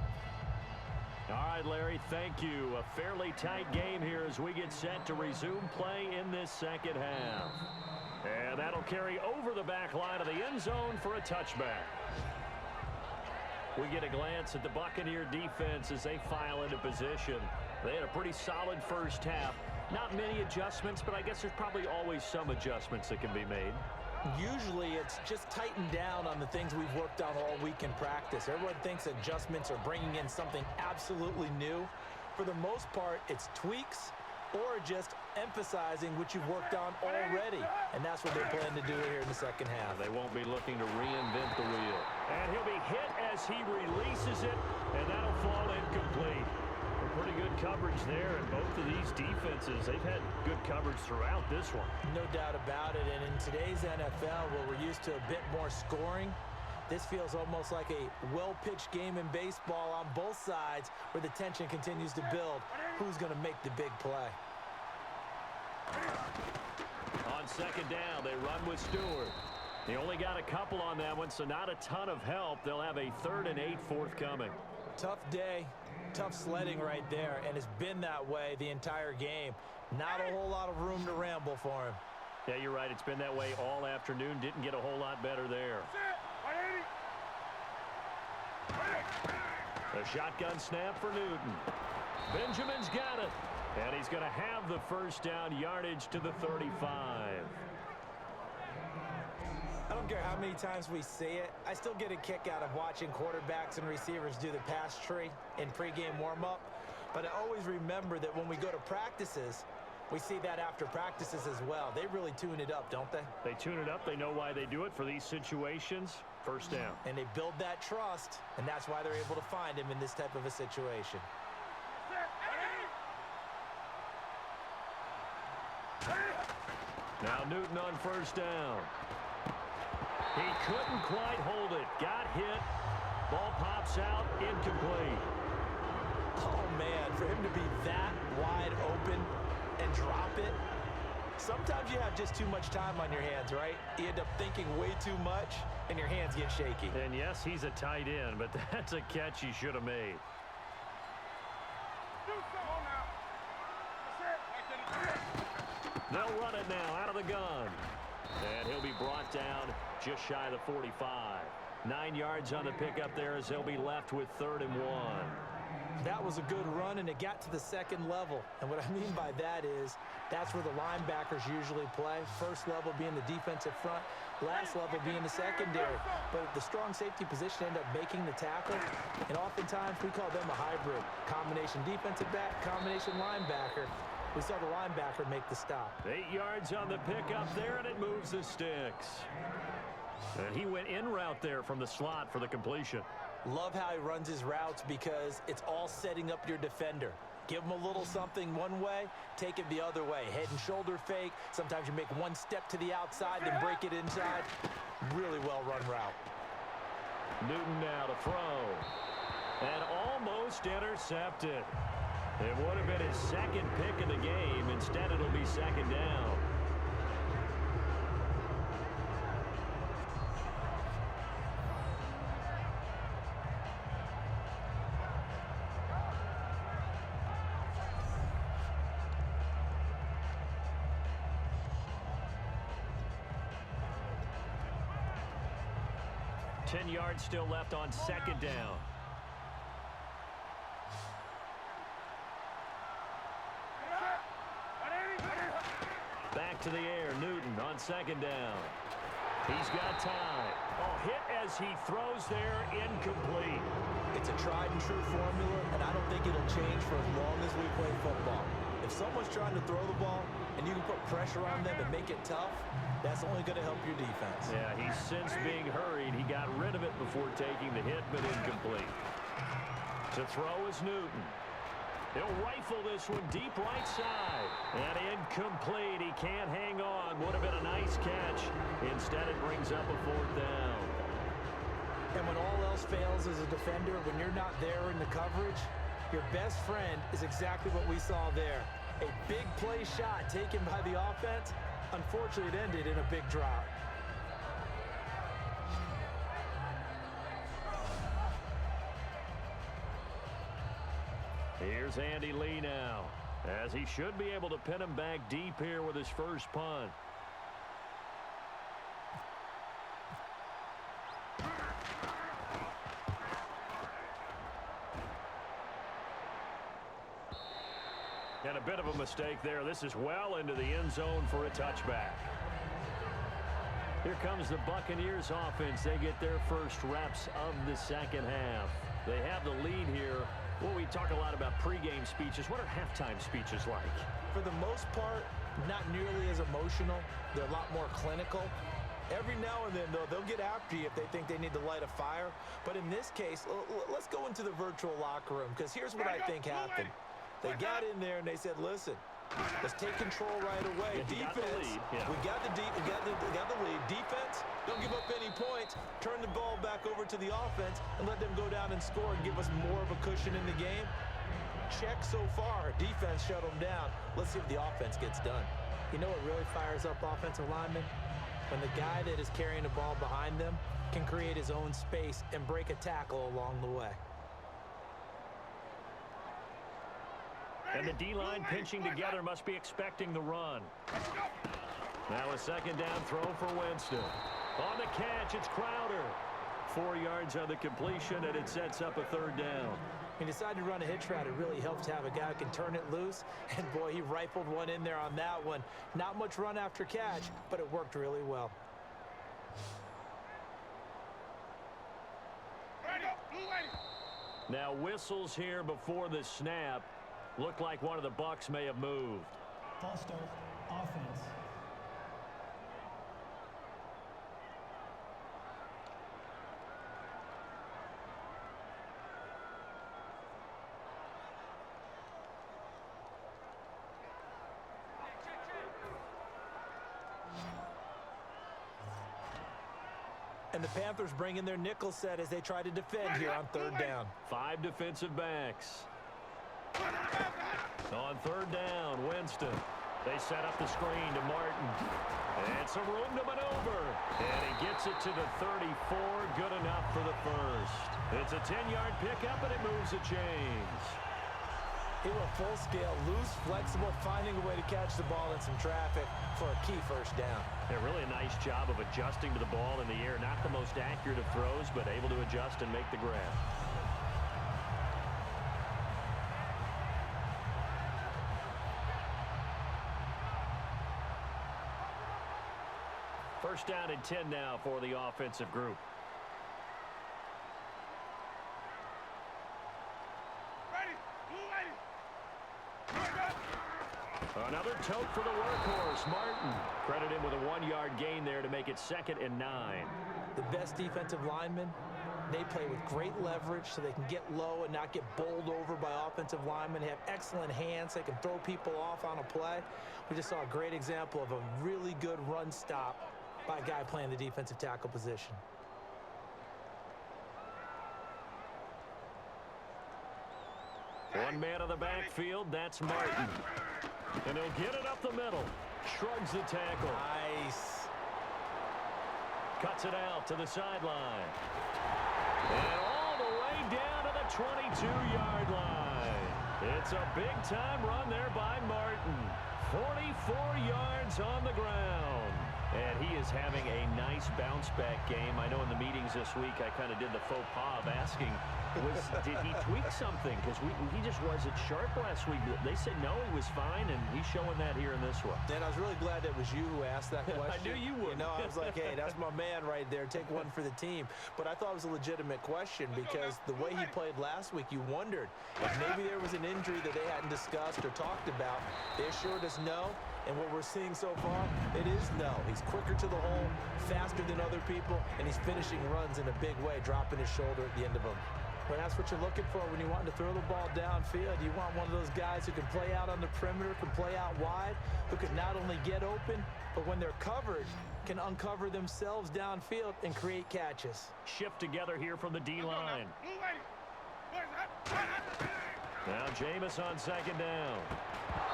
All right, Larry, thank you. A fairly tight game here as we get set to resume play in this second half. And that'll carry over the back line of the end zone for a touchback. We get a glance at the Buccaneer defense as they file into position. They had a pretty solid first half. Not many adjustments, but I guess there's probably always some adjustments that can be made. Usually it's just tightened down on the things we've worked on all week in practice. Everyone thinks adjustments are bringing in something absolutely new. For the most part, it's tweaks or just emphasizing what you've worked on already. And that's what they're planning to do here in the second half. They won't be looking to reinvent the wheel. And he'll be hit as he releases it, and that'll fall incomplete. Pretty good coverage there, and both of these defenses, they've had good coverage throughout this one. No doubt about it, and in today's NFL, where we're used to a bit more scoring, this feels almost like a well-pitched game in baseball on both sides, where the tension continues to build. Who's going to make the big play? On 2nd down, they run with Stewart. He only got a couple on that one, so not a ton of help. They'll have a 3rd and 8 forthcoming. Tough day. Tough sledding right there, and it's been that way the entire game. Not a whole lot of room to ramble for him. Yeah, you're right. It's been that way all afternoon. Didn't get a whole lot better there. The shotgun snap for Newton. Benjamin's got it. And he's going to have the first down, yardage to the 35. I don't care how many times we see it. I still get a kick out of watching quarterbacks and receivers do the pass tree in pregame warm-up. But I always remember that when we go to practices, we see that after practices as well. They really tune it up, don't they? They tune it up. They know why they do it for these situations. First down. And they build that trust, and that's why they're able to find him in this type of a situation. Now Newton on first down. He couldn't quite hold it. Got hit. Ball pops out. Incomplete. Oh, man, for him to be that wide open and drop it. Sometimes you have just too much time on your hands, right? You end up thinking way too much, and your hands get shaky. And yes, he's a tight end, but that's a catch he should have made. They'll run it now out of the gun. And he'll be brought down just shy of the 45. 9 yards on the pickup there as they'll be left with 3rd and 1. That was a good run, and it got to the second level. And what I mean by that is that's where the linebackers usually play. First level being the defensive front, last level being the secondary. But the strong safety position end up making the tackle, and oftentimes we call them a hybrid. Combination defensive back, combination linebacker. We saw the linebacker make the stop. 8 yards on the pickup there, and it moves the sticks. And he went in route there from the slot for the completion. Love how he runs his routes because it's all setting up your defender. Give him a little something one way, take it the other way. Head and shoulder fake. Sometimes you make one step to the outside, then break it inside. Really well-run route. Newton now to throw. And almost intercepted. It would have been his second pick of the game. Instead, it'll be second down. Ten yards still left on second down. Back to the air, Newton on second down. He's got time. Oh, hit as he throws there, incomplete. It's a tried and true formula, and I don't think it'll change for as long as we play football. If someone's trying to throw the ball and you can put pressure on them and make it tough, that's only going to help your defense. Yeah, he's since being hurried. He got rid of it before taking the hit, but incomplete. To throw is Newton. He'll rifle this one deep right side. And incomplete. He can't hang on. Would have been a nice catch. Instead, it brings up a 4th down. And when all else fails as a defender, when you're not there in the coverage, your best friend is exactly what we saw there. A big play shot taken by the offense. Unfortunately, it ended in a big drop. Here's Andy Lee now, as he should be able to pin him back deep here with his first punt. And a bit of a mistake there. This is well into the end zone for a touchback. Here comes the Buccaneers offense. They get their first reps of the second half. They have the lead here. Well, we talk a lot about pregame speeches. What are halftime speeches like? For the most part, not nearly as emotional. They're a lot more clinical. Every now and then, though, they'll get after you if they think they need to light a fire. But in this case, let's go into the virtual locker room, because here's what I think happened. They got in there and they said, listen, let's take control right away. Defense, we got the lead. Defense, don't give up any points. Turn the ball back over to the offense and let them go down and score and give us more of a cushion in the game. Check so far. Defense shut them down. Let's see if the offense gets done. You know what really fires up offensive linemen? When the guy that is carrying the ball behind them can create his own space and break a tackle along the way. And the D-line pinching together must be expecting the run. Now a second down throw for Winston. On the catch, it's Crowder. 4 yards on the completion, and it sets up a third down. He decided to run a hitch route. It really helps to have a guy who can turn it loose. And, boy, he rifled one in there on that one. Not much run after catch, but it worked really well. Now whistles here before the snap. Looked like one of the Bucs may have moved. False start, offense. And the Panthers bring in their nickel set as they try to defend here on third down. 5 defensive backs. On third down, Winston. They set up the screen to Martin. And some room to maneuver. And he gets it to the 34. Good enough for the first. It's a 10-yard pickup, and it moves the chains. He went full scale, loose, flexible, finding a way to catch the ball in some traffic for a key first down. Yeah, really a nice job of adjusting to the ball in the air. Not the most accurate of throws, but able to adjust and make the grab. First down and 10 now for the offensive group. Another tote for the workhorse, Martin. Credit him with a 1-yard gain there to make it 2nd and 9. The best defensive linemen, they play with great leverage so they can get low and not get bowled over by offensive linemen. They have excellent hands. They can throw people off on a play. We just saw a great example of a really good run stop by a guy playing the defensive tackle position. One man on the backfield, that's Martin. And he'll get it up the middle. Shrugs the tackle. Nice. Cuts it out to the sideline. And all the way down to the 22-yard line. It's a big-time run there by Martin. 44 yards on the ground. And he is having a nice bounce-back game. I know in the meetings this week I kind of did the faux pas of asking, did he tweak something? Because he just wasn't sharp last week. They said no, he was fine, and he's showing that here in this one. Dan, I was really glad it was you who asked that question. I knew you would. You know, I was like, hey, that's my man right there. Take one for the team. But I thought it was a legitimate question because the way he played last week, you wondered if maybe there was an injury that they hadn't discussed or talked about. They assured us no. And what we're seeing so far, it is no. He's quicker to the hole, faster than other people, and he's finishing runs in a big way, dropping his shoulder at the end of them. But that's what you're looking for when you want to throw the ball downfield. You want one of those guys who can play out on the perimeter, can play out wide, who can not only get open, but when they're covered, can uncover themselves downfield and create catches. Shift together here from the D-line. Now Jameis on 2nd down.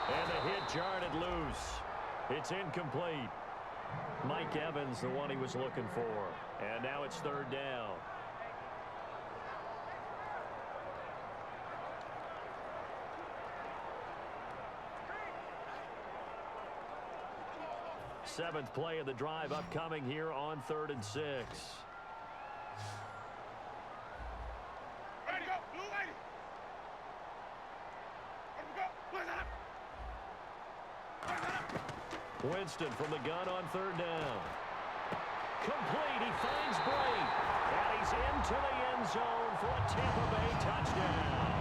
And the hit jarred it loose. It's incomplete. Mike Evans, the one he was looking for. And now it's 3rd down. Seventh play of the drive upcoming here on 3rd and 6. Winston from the gun on 3rd down. Complete. He finds Bray. And he's into the end zone for a Tampa Bay touchdown.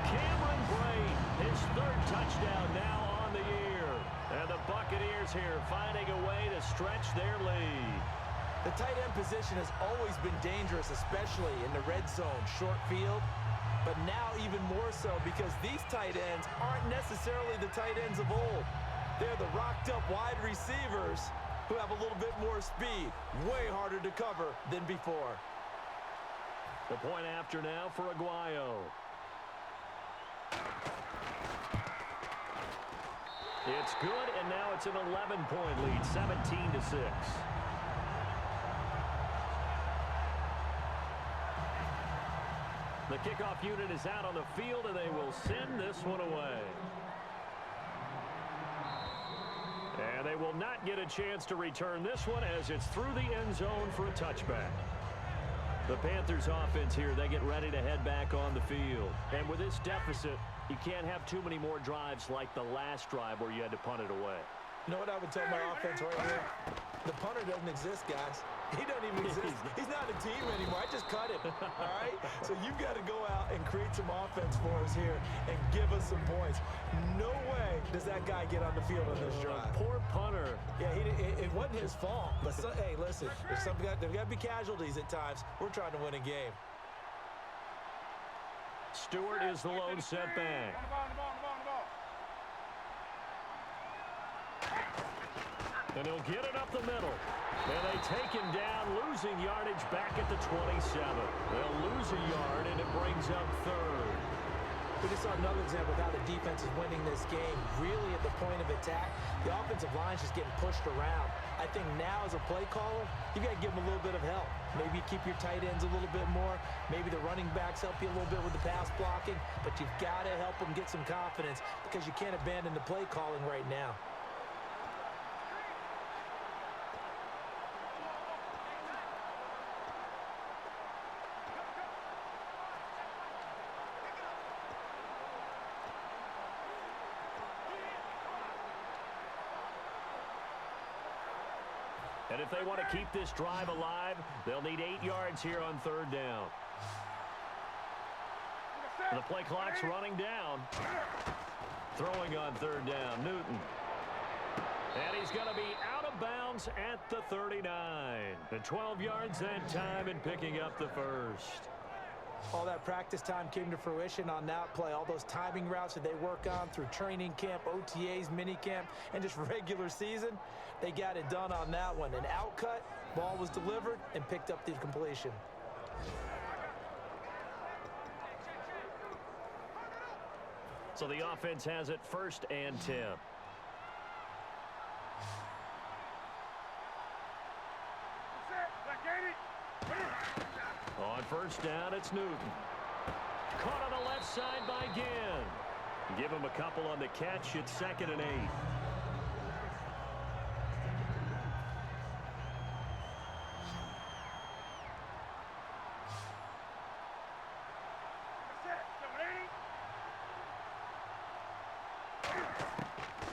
Cameron Bray, his 3rd touchdown now on the year. And the Buccaneers here finding a way to stretch their lead. The tight end position has always been dangerous, especially in the red zone, short field. But now even more so because these tight ends aren't necessarily the tight ends of old. They're the rocked-up wide receivers who have a little bit more speed. Way harder to cover than before. The point after now for Aguayo. It's good, and now it's an 11-point lead, 17-6. The kickoff unit is out on the field, and they will send this one away. And they will not get a chance to return this one as it's through the end zone for a touchback. The Panthers offense here, they get ready to head back on the field. And with this deficit, you can't have too many more drives like the last drive where you had to punt it away. You know what I would tell my offense right here? The punter doesn't exist, guys. He doesn't even exist. He's not a team anymore. I just cut him, all right? So you've got to go out and create some offense for us here and give us some points. No way does that guy get on the field on this drive. Poor punter. Yeah, it wasn't his fault. But hey, listen, there's got to be casualties at times. We're trying to win a game. Stewart is the lone setback. And he'll get it up the middle. And they take him down, losing yardage back at the 27. They'll lose a yard, and it brings up third. We just saw another example of how the defense is winning this game. Really at the point of attack, the offensive line is just getting pushed around. I think now as a play caller, you got to give them a little bit of help. Maybe keep your tight ends a little bit more. Maybe the running backs help you a little bit with the pass blocking. But you've got to help them get some confidence because you can't abandon the play calling right now. And if they want to keep this drive alive, they'll need 8 yards here on third down. And the play clock's running down. Throwing on third down, Newton. And he's going to be out of bounds at the 39. And 12 yards that time and picking up the first. All that practice time came to fruition on that play. All those timing routes that they work on through training camp, OTAs, minicamp, and just regular season, they got it done on that one. An outcut, ball was delivered, and picked up the completion. So the offense has it 1st and 10. On first down, it's Newton. Caught on the left side by Ginn. Give him a couple on the catch. It's 2nd and 8.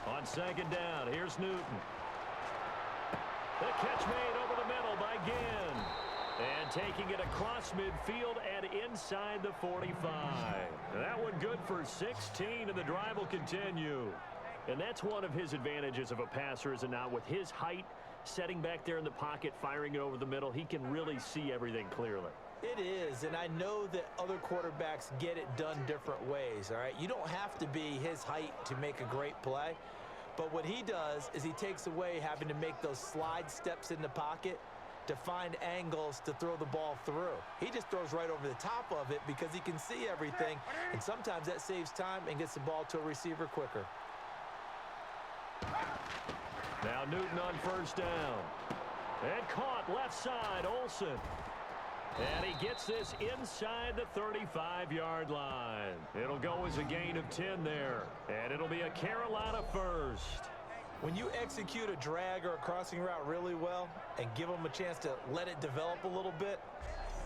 On 2nd down, here's Newton. The catch made over the middle by Ginn. And taking it across midfield and inside the 45. That one good for 16, and the drive will continue. And that's one of his advantages of a passer, is it not? With his height, setting back there in the pocket, firing it over the middle, he can really see everything clearly. It is, and I know that other quarterbacks get it done different ways, all right? You don't have to be his height to make a great play. But what he does is he takes away having to make those slide steps in the pocket to find angles to throw the ball through. He just throws right over the top of it because he can see everything, and sometimes that saves time and gets the ball to a receiver quicker. Now Newton on first down. And caught left side, Olsen. And he gets this inside the 35-yard line. It'll go as a gain of 10 there, and it'll be a Carolina first. When you execute a drag or a crossing route really well and give them a chance to let it develop a little bit,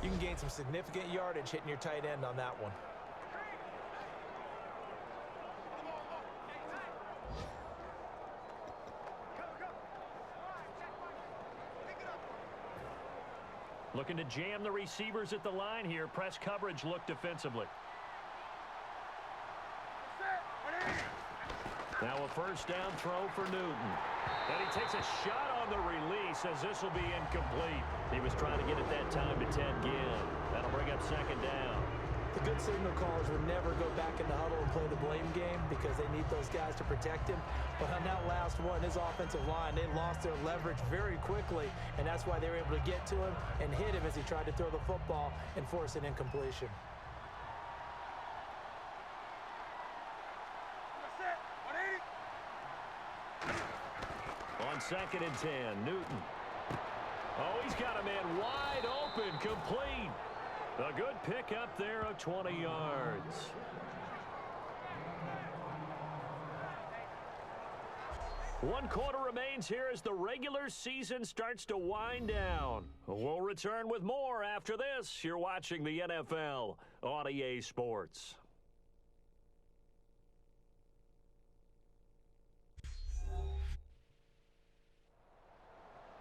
you can gain some significant yardage hitting your tight end on that one. Looking to jam the receivers at the line here. Press coverage look defensively. Now a first down throw for Newton. And he takes a shot on the release as this will be incomplete. He was trying to get it that time to Ted Ginn. That'll bring up 2nd down. The good signal callers would never go back in the huddle and play the blame game because they need those guys to protect him. But on that last one, his offensive line, they lost their leverage very quickly, and that's why they were able to get to him and hit him as he tried to throw the football and force an incompletion. On 2nd and 10, Newton. Oh, he's got a man wide open, complete. A good pick up there of 20 yards. One quarter remains here as the regular season starts to wind down. We'll return with more after this. You're watching the NFL on EA Sports.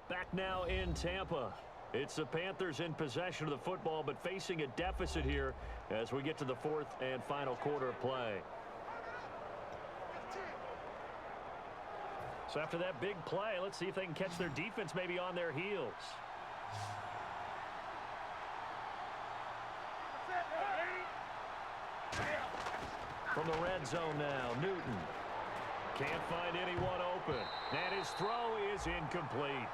Back now in Tampa. It's the Panthers in possession of the football, but facing a deficit here as we get to the fourth and final quarter of play. So after that big play, let's see if they can catch their defense maybe on their heels. From the red zone now, Newton. Can't find anyone open. And his throw is incomplete.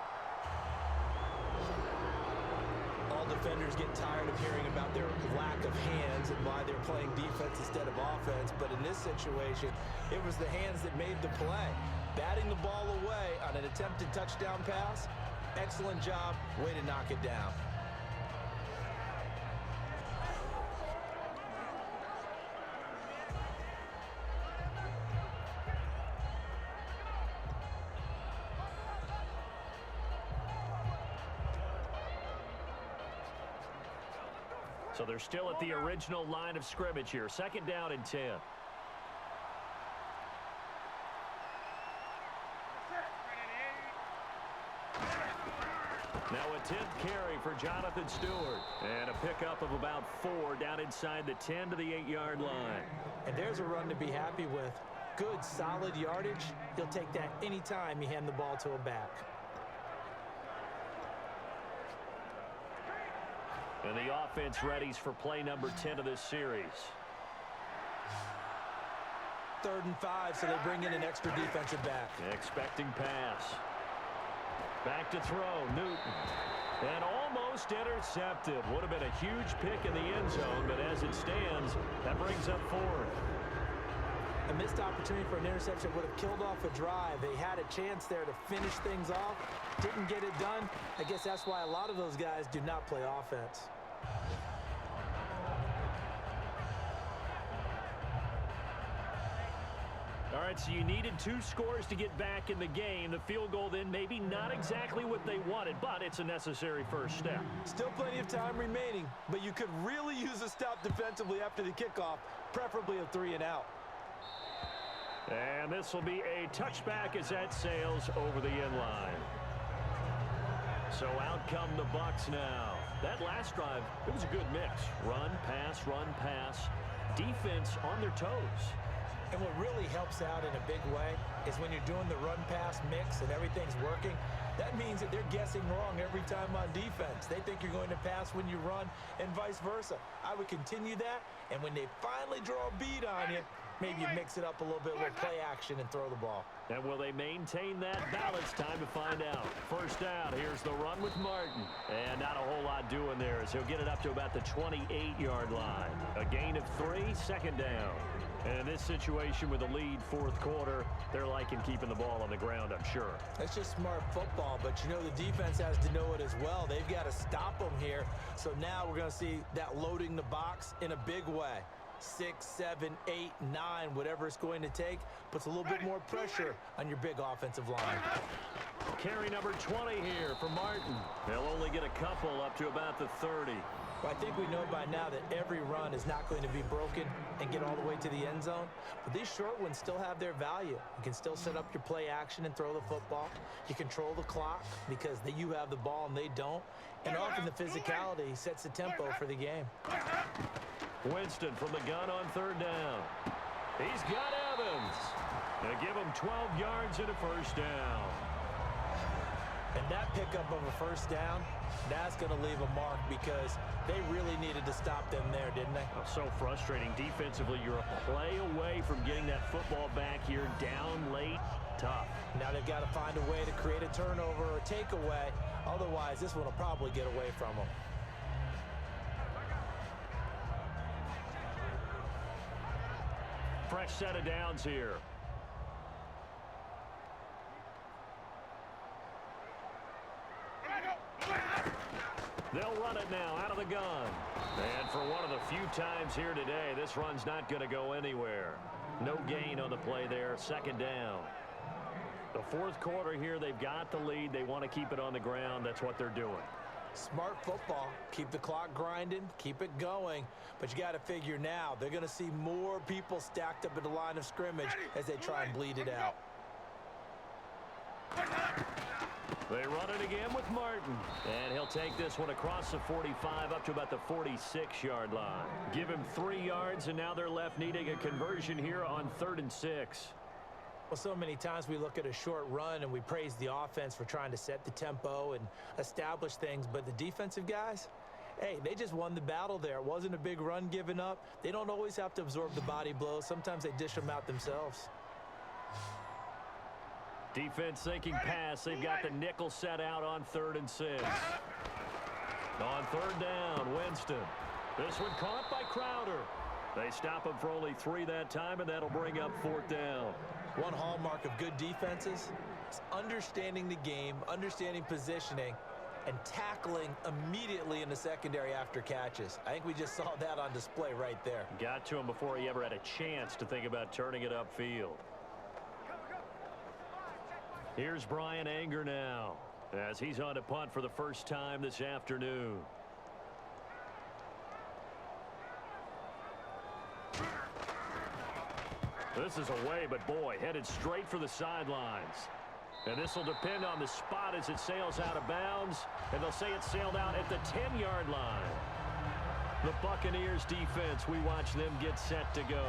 All defenders get tired of hearing about their lack of hands and why they're playing defense instead of offense. But in this situation, it was the hands that made the play. Batting the ball away on an attempted touchdown pass. Excellent job. Way to knock it down. So they're still at the original line of scrimmage here. Second down and 10. Now a 10th carry for Jonathan Stewart. And a pickup of about 4 down inside the 10 to the 8-yard line. And there's a run to be happy with. Good, solid yardage. He'll take that anytime you hand the ball to a back. And the offense readies for play number 10 of this series. 3rd and 5, so they bring in an extra defensive back. Expecting pass. Back to throw, Newton. And almost intercepted. Would have been a huge pick in the end zone, but as it stands, that brings up 4th. A missed opportunity for an interception would have killed off a drive. They had a chance there to finish things off. Didn't get it done. I guess that's why a lot of those guys do not play offense. All right, so you needed 2 scores to get back in the game. The field goal then maybe not exactly what they wanted, but it's a necessary first step. Still plenty of time remaining, but you could really use a stop defensively after the kickoff, preferably a 3 and out. And this will be a touchback as that sails over the end line. So out come the Bucs now. That last drive, it was a good mix. Run, pass, defense on their toes. And what really helps out in a big way is when you're doing the run-pass mix and everything's working, that means that they're guessing wrong every time on defense. They think you're going to pass when you run and vice versa. I would continue that, and when they finally draw a bead on you, maybe you mix it up a little bit with play action and throw the ball. And will they maintain that balance? Time to find out. First down, here's the run with Martin. And not a whole lot doing there as he'll get it up to about the 28-yard line. A gain of 3, second down. And in this situation with a lead fourth quarter, they're liking keeping the ball on the ground, I'm sure. That's just smart football, but you know the defense has to know it as well. They've got to stop them here. So now we're going to see that loading the box in a big way. 6, 7, 8, 9, whatever it's going to take, puts a little bit more pressure on your big offensive line. Carry number 20 here for Martin. They'll only get a couple up to about the 30. Well, I think we know by now that every run is not going to be broken and get all the way to the end zone. But these short ones still have their value. You can still set up your play action and throw the football. You control the clock because you have the ball and they don't. And often the physicality sets the tempo for the game. Winston from the gun on third down. He's got Evans. They give him 12 yards and a first down. And that pickup of a first down, that's going to leave a mark because they really needed to stop them there, didn't they? Oh, so frustrating. Defensively, you're a play away from getting that football back here down late. Tough. Now they've got to find a way to create a turnover or takeaway. Otherwise, this one will probably get away from them. Fresh set of downs here. They'll run it now out of the gun. And for one of the few times here today, this run's not going to go anywhere. No gain on the play there. Second down. The fourth quarter here, they've got the lead. They want to keep it on the ground. That's what they're doing. Smart football. Keep the clock grinding. Keep it going. But you got to figure now, they're going to see more people stacked up at the line of scrimmage as they try and bleed it out. They run it again with Martin. And he'll take this one across the 45 up to about the 46-yard line. Give him 3 yards, and now they're left needing a conversion here on 3rd and 6. Well, so many times we look at a short run and we praise the offense for trying to set the tempo and establish things, but the defensive guys, hey, they just won the battle there. It wasn't a big run given up. They don't always have to absorb the body blows. Sometimes they dish them out themselves. Defense thinking pass. They've got the nickel set out on 3rd and 6. On 3rd down, Winston. This one caught by Crowder. They stop him for only 3 that time, and that'll bring up 4th down. One hallmark of good defenses is understanding the game, understanding positioning, and tackling immediately in the secondary after catches. I think we just saw that on display right there. Got to him before he ever had a chance to think about turning it upfield. Here's Brian Anger now as he's on to punt for the first time this afternoon. This is away, but boy, headed straight for the sidelines. And this will depend on the spot as it sails out of bounds. And they'll say it sailed out at the 10-yard line. The Buccaneers defense, we watch them get set to go.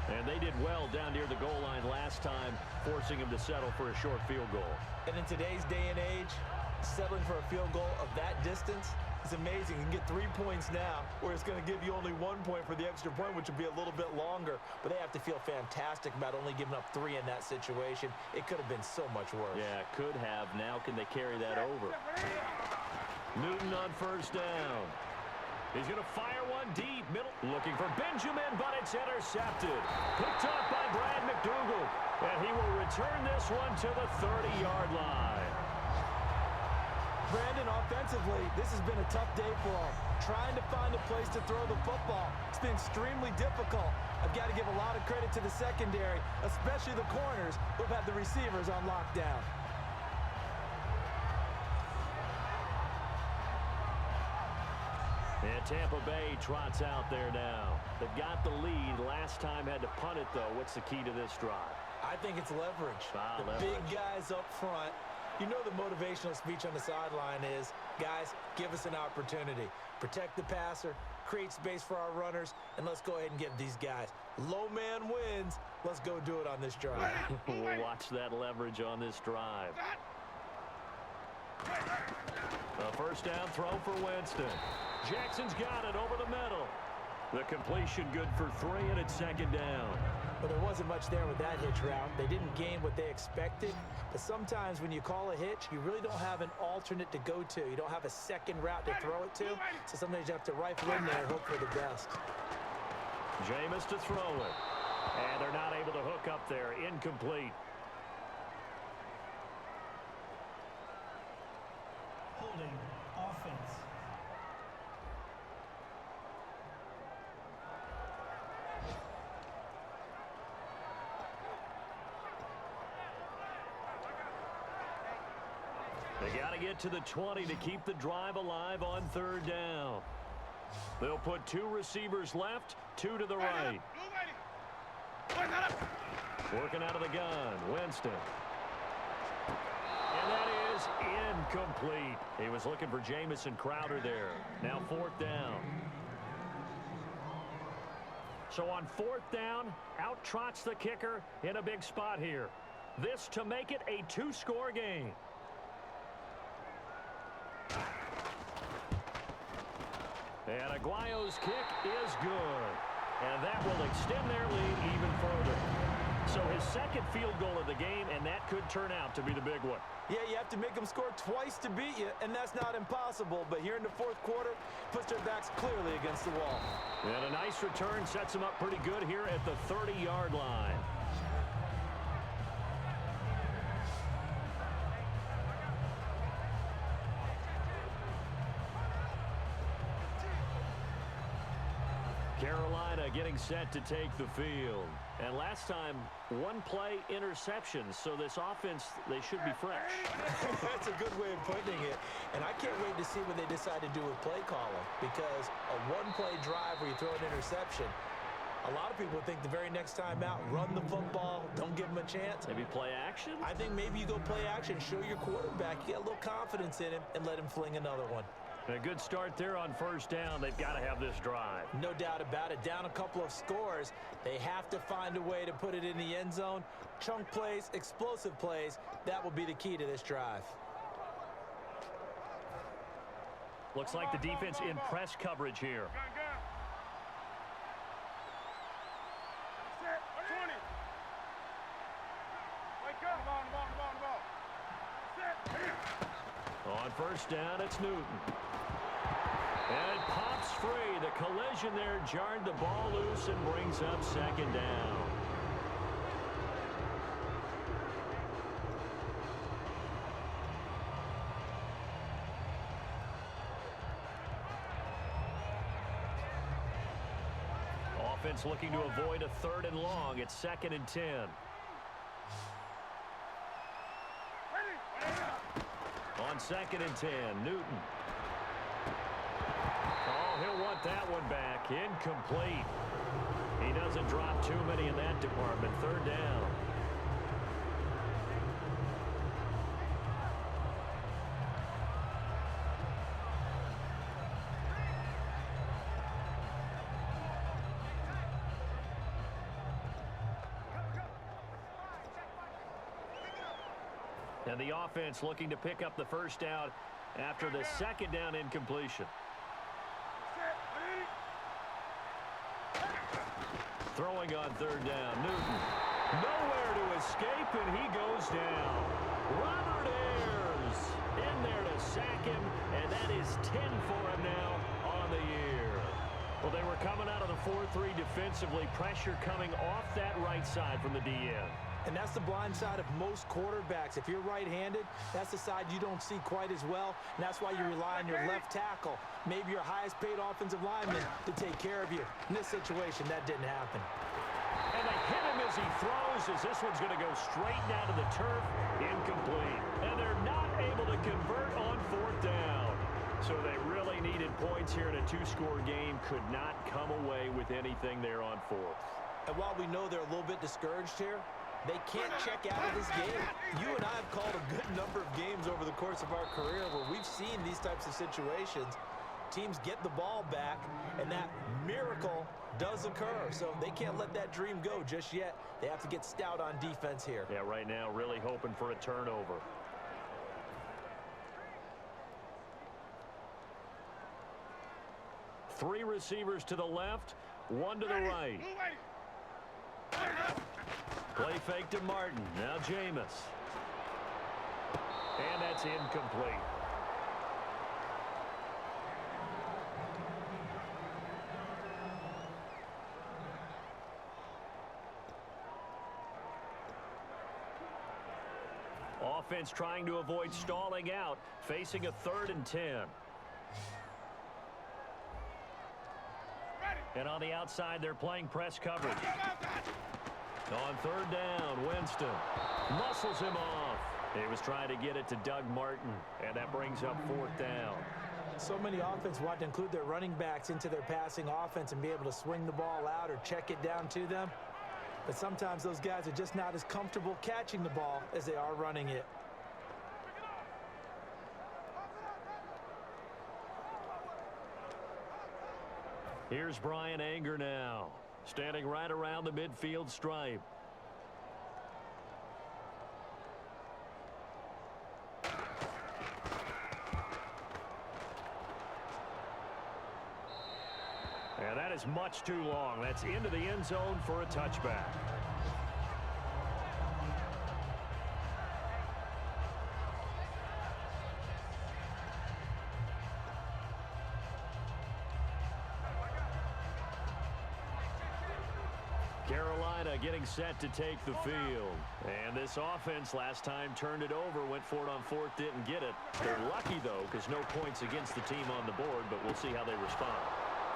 And they did well down near the goal line last time, forcing him to settle for a short field goal. And in today's day and age, settling for a field goal of that distance is amazing. You can get 3 points now, where it's going to give you only 1 point for the extra point, which would be a little bit longer. But they have to feel fantastic about only giving up 3 in that situation. It could have been so much worse. Yeah, could have. Now can they carry that over? Newton on 1st down. He's going to fire one deep, middle, looking for Benjamin, but it's intercepted. Picked up by Brad McDougal, and he will return this one to the 30-yard line. Brandon, offensively, this has been a tough day for him. Trying to find a place to throw the football. It's been extremely difficult. I've got to give a lot of credit to the secondary, especially the corners who've had the receivers on lockdown. And Tampa Bay trots out there now. They've got the lead. Last time had to punt it, though. What's the key to this drive? I think it's leverage. Leverage. Big guys up front. You know the motivational speech on the sideline is, guys, give us an opportunity. Protect the passer, create space for our runners, and let's go ahead and give these guys. Low man wins. Let's go do it on this drive. We'll watch that leverage on this drive. A 1st down throw for Winston. Jackson's got it over the middle. The completion good for 3, and it's 2nd down. Well, there wasn't much there with that hitch route. They didn't gain what they expected. But sometimes when you call a hitch, you really don't have an alternate to go to. You don't have a second route to throw it to. So sometimes you have to rifle in there and hope for the best. Jameis to throw it. And they're not able to hook up there. Incomplete. Holding offense. They got to get to the 20 to keep the drive alive on 3rd down. They'll put 2 receivers left, 2 to the right. Working out of the gun, Winston. And that is incomplete. He was looking for Jamison Crowder there. Now 4th down. So on 4th down, out trots the kicker in a big spot here. This to make it a 2-score game. And Aguayo's kick is good. And that will extend their lead even further. So his 2nd field goal of the game, and that could turn out to be the big one. Yeah, you have to make them score twice to beat you, and that's not impossible. But here in the 4th quarter, puts their backs clearly against the wall. And a nice return sets them up pretty good here at the 30-yard line. Carolina getting set to take the field. And last time, one play interception. So this offense, they should be fresh. That's a good way of putting it. And I can't wait to see what they decide to do with play calling. Because a one-play drive where you throw an interception, a lot of people think the very next time out, run the football, don't give them a chance. Maybe play action? I think maybe you go play action, show your quarterback, you get a little confidence in him, and let him fling another one. A good start there on first down. They've got to have this drive. No doubt about it. Down a couple of scores. They have to find a way to put it in the end zone. Chunk plays, explosive plays. That will be the key to this drive. Looks like the defense in press coverage here. On first down, it's Newton. And it pops free. The collision there jarred the ball loose and brings up second down. Offense looking to avoid a 3rd and long. It's 2nd and 10. On 2nd and 10, Newton. Oh, he'll want that one back. Incomplete. He doesn't drop too many in that department. 3rd down. And the offense looking to pick up the first down after the 2nd down incompletion. Throwing on 3rd down, Newton. Nowhere to escape, and he goes down. Robert Ayers in there to sack him, and that is 10 for him now on the year. Well, they were coming out of the 4-3 defensively. Pressure coming off that right side from the DN. And that's the blind side of most quarterbacks. If you're right-handed, that's the side you don't see quite as well. And that's why you rely on your left tackle, maybe your highest-paid offensive lineman, to take care of you. In this situation, that didn't happen. And they hit him as he throws, as this one's going to go straight down to the turf. Incomplete. And they're not able to convert on 4th down. So they really needed points here in a 2-score game. Could not come away with anything there on 4th. And while we know they're a little bit discouraged here, they can't check out of this game. You and I have called a good number of games over the course of our career where we've seen these types of situations. Teams get the ball back, and that miracle does occur. So they can't let that dream go just yet. They have to get stout on defense here. Yeah, right now really hoping for a turnover. Three receivers to the left, one to the right. Play fake to Martin. Now Jameis. And that's incomplete. Offense trying to avoid stalling out, facing a 3rd and 10. And on the outside, they're playing press coverage. On 3rd down, Winston muscles him off. He was trying to get it to Doug Martin, and that brings up 4th down. So many offenses want to include their running backs into their passing offense and be able to swing the ball out or check it down to them. But sometimes those guys are just not as comfortable catching the ball as they are running it. Here's Brian Anger now, standing right around the midfield stripe. And that is much too long. That's into the end zone for a touchback. Carolina getting set to take the field. And this offense last time turned it over, went for it on 4th, didn't get it. They're lucky, though, because no points against the team on the board, but we'll see how they respond.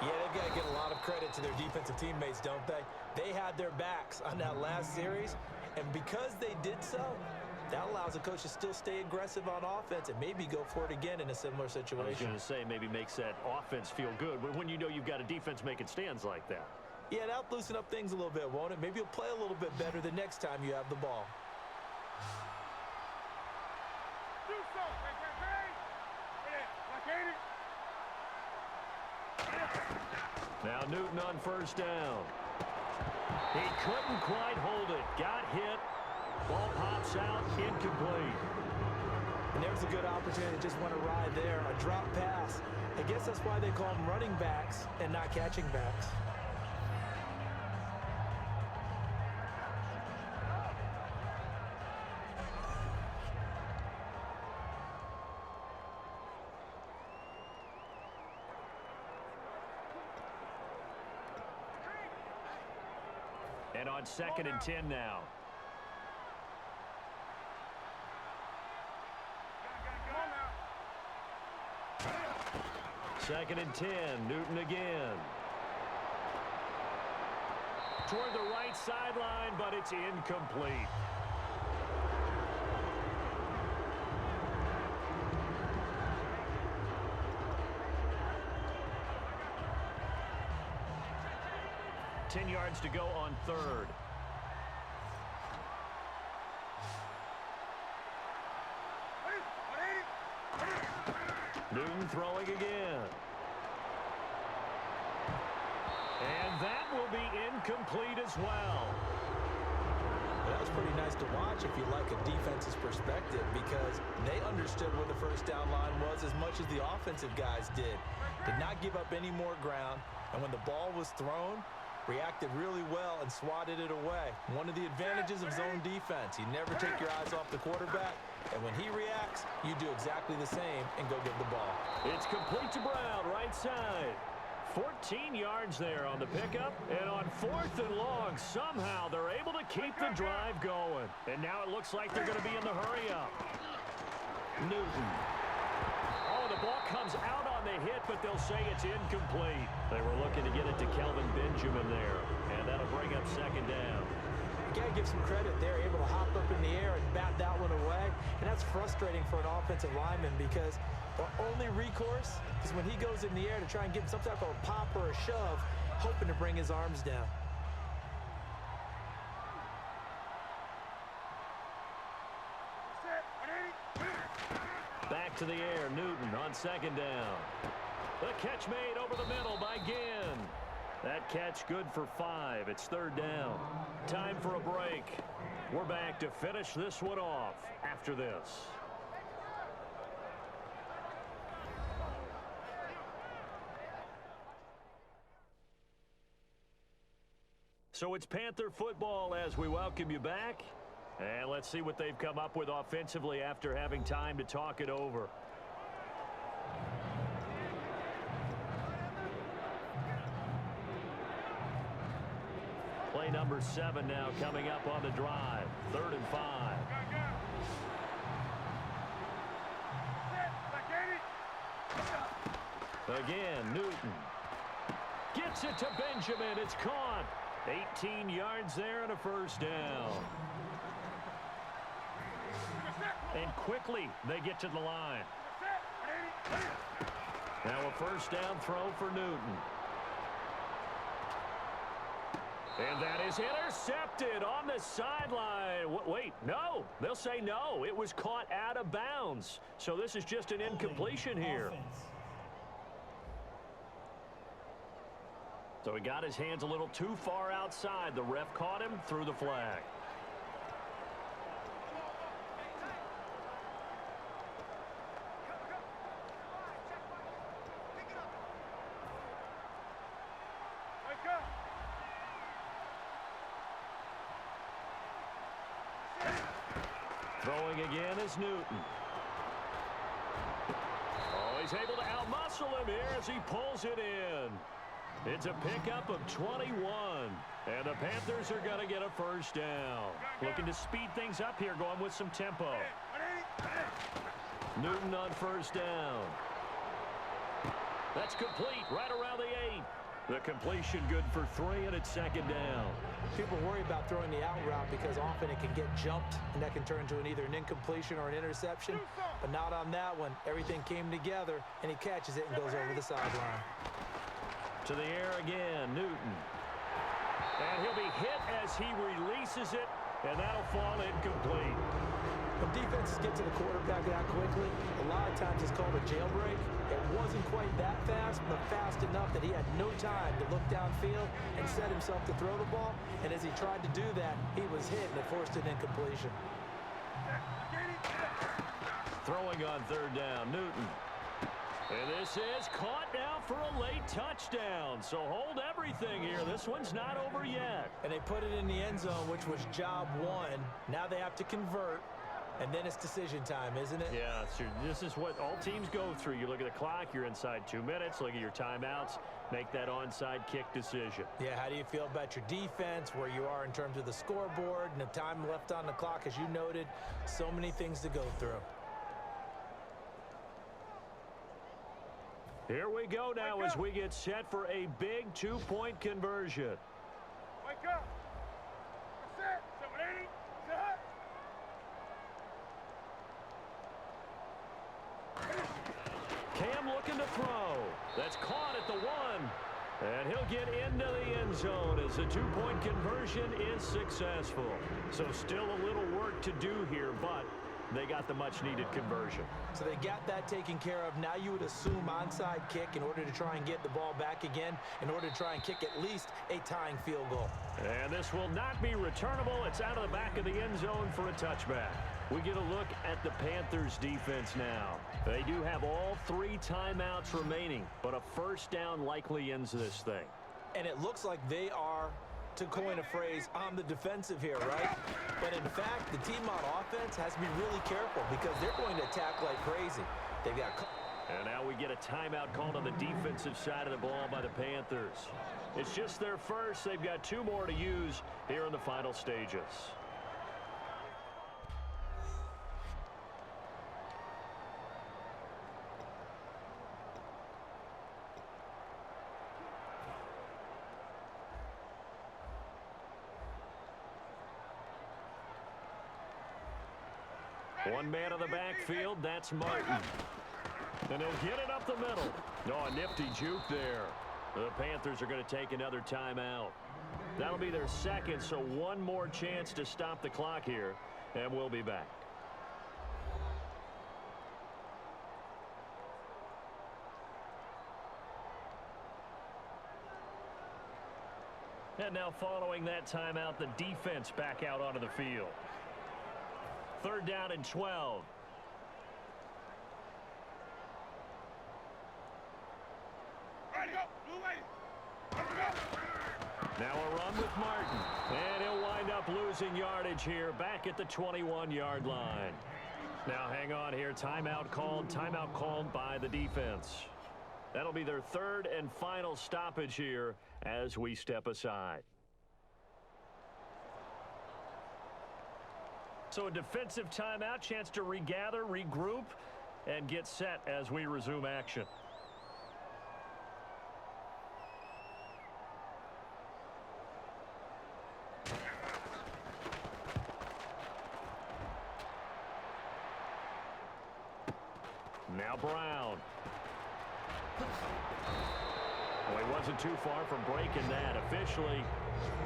Yeah, they've got to get a lot of credit to their defensive teammates, don't they? They had their backs on that last series, and because they did so, that allows the coach to still stay aggressive on offense and maybe go for it again in a similar situation. I was going to say maybe makes that offense feel good, but when you know you've got a defense making stands like that. Yeah, that'll loosen up things a little bit, won't it? Maybe you'll play a little bit better the next time you have the ball. Now Newton on first down. He couldn't quite hold it. Got hit. Ball pops out, incomplete. And there's a good opportunity to just want to ride there. A drop pass. I guess that's why they call them running backs and not catching backs. And on 2nd and 10 now. Second and 10, Newton again. Toward the right sideline, but it's incomplete. Ten yards to go on 3rd. Newton throwing again. And that will be incomplete as well. That was pretty nice to watch if you like a defense's perspective, because they understood where the first down line was as much as the offensive guys did. Did not give up any more ground, and when the ball was thrown, reacted really well and swatted it away. One of the advantages of zone defense, you never take your eyes off the quarterback, and when he reacts, you do exactly the same and go get the ball. It's complete to Brown, right side. 14 yards there on the pickup, and on 4th and long, somehow they're able to keep the drive going. And now it looks like they're going to be in the hurry-up. Newton. Oh, the ball comes out on the hit, but they'll say it's incomplete. They were looking to get it to Kelvin Benjamin there, and that'll bring up 2nd down. You got to give some credit. They're able to hop up in the air and bat that one away, and that's frustrating for an offensive lineman because the only recourse is when he goes in the air to try and get some type of a pop or a shove, hoping to bring his arms down. Back to the air, Newton on 2nd down. The catch made over the middle by Ginn. That catch good for 5. It's 3rd down. Time for a break. We're back to finish this one off after this. So it's Panther football as we welcome you back. And let's see what they've come up with offensively after having time to talk it over. Play number 7 now coming up on the drive. 3rd and 5. Again, Newton. Gets it to Benjamin. It's caught. 18 yards there and a 1st down. And quickly they get to the line. Now a 1st down throw for Newton. And that is intercepted on the sideline. Wait, no. They'll say no. It was caught out of bounds. So this is just an incompletion here. So he got his hands a little too far outside. The ref caught him, threw the flag. Throwing again is Newton. Oh, he's able to outmuscle him here as he pulls it in. It's a pickup of 21. And the Panthers are going to get a 1st down. Looking to speed things up here, going with some tempo. Newton on 1st down. That's complete right around the 8. The completion good for 3, and it's 2nd down. People worry about throwing the out route because often it can get jumped, and that can turn into either an incompletion or an interception. But not on that one. Everything came together, and he catches it and goes over the sideline. To the air again, Newton. And he'll be hit as he releases it, and that'll fall incomplete. When defenses get to the quarterback that quickly, a lot of times it's called a jailbreak. It wasn't quite that fast, but fast enough that he had no time to look downfield and set himself to throw the ball. And as he tried to do that, he was hit, and it forced an incompletion. Throwing on 3rd down, Newton. And this is caught now for a late touchdown. So hold everything here. This one's not over yet. And they put it in the end zone, which was job 1. Now they have to convert. And then it's decision time, isn't it? Yeah, this is what all teams go through. You look at the clock, you're inside 2 minutes. Look at your timeouts. Make that onside kick decision. Yeah, how do you feel about your defense, where you are in terms of the scoreboard, and the time left on the clock, as you noted? So many things to go through. Here we go now as we get set for a big 2-point conversion. Wake up. That's it. 780. Set. Cam looking to throw. That's caught at the 1. And he'll get into the end zone as the 2-point conversion is successful. So still a little work to do here, but they got the much-needed conversion. So they got that taken care of. Now you would assume onside kick in order to try and get the ball back again, in order to try and kick at least a tying field goal. And this will not be returnable. It's out of the back of the end zone for a touchback. We get a look at the Panthers defense now. They do have all 3 timeouts remaining, but a 1st down likely ends this thing. And it looks like they are, to coin a phrase, on the defensive here, right? But in fact, the team on offense has to be really careful because they're going to attack like crazy. They've got... And now we get a timeout called on the defensive side of the ball by the Panthers. It's just their first. They've got 2 more to use here in the final stages. One man in the backfield, that's Martin. And he'll get it up the middle. Oh, a nifty juke there. The Panthers are going to take another timeout. That'll be their 2nd, so 1 more chance to stop the clock here, and we'll be back. And now following that timeout, the defense back out onto the field. 3rd down and 12. Now a run with Martin. And he'll wind up losing yardage here back at the 21-yard line. Now hang on here. Timeout called by the defense. That'll be their 3rd and final stoppage here as we step aside. So a defensive timeout, chance to regather, regroup, and get set as we resume action. Now Brown. Well, he wasn't too far from breaking that. Officially,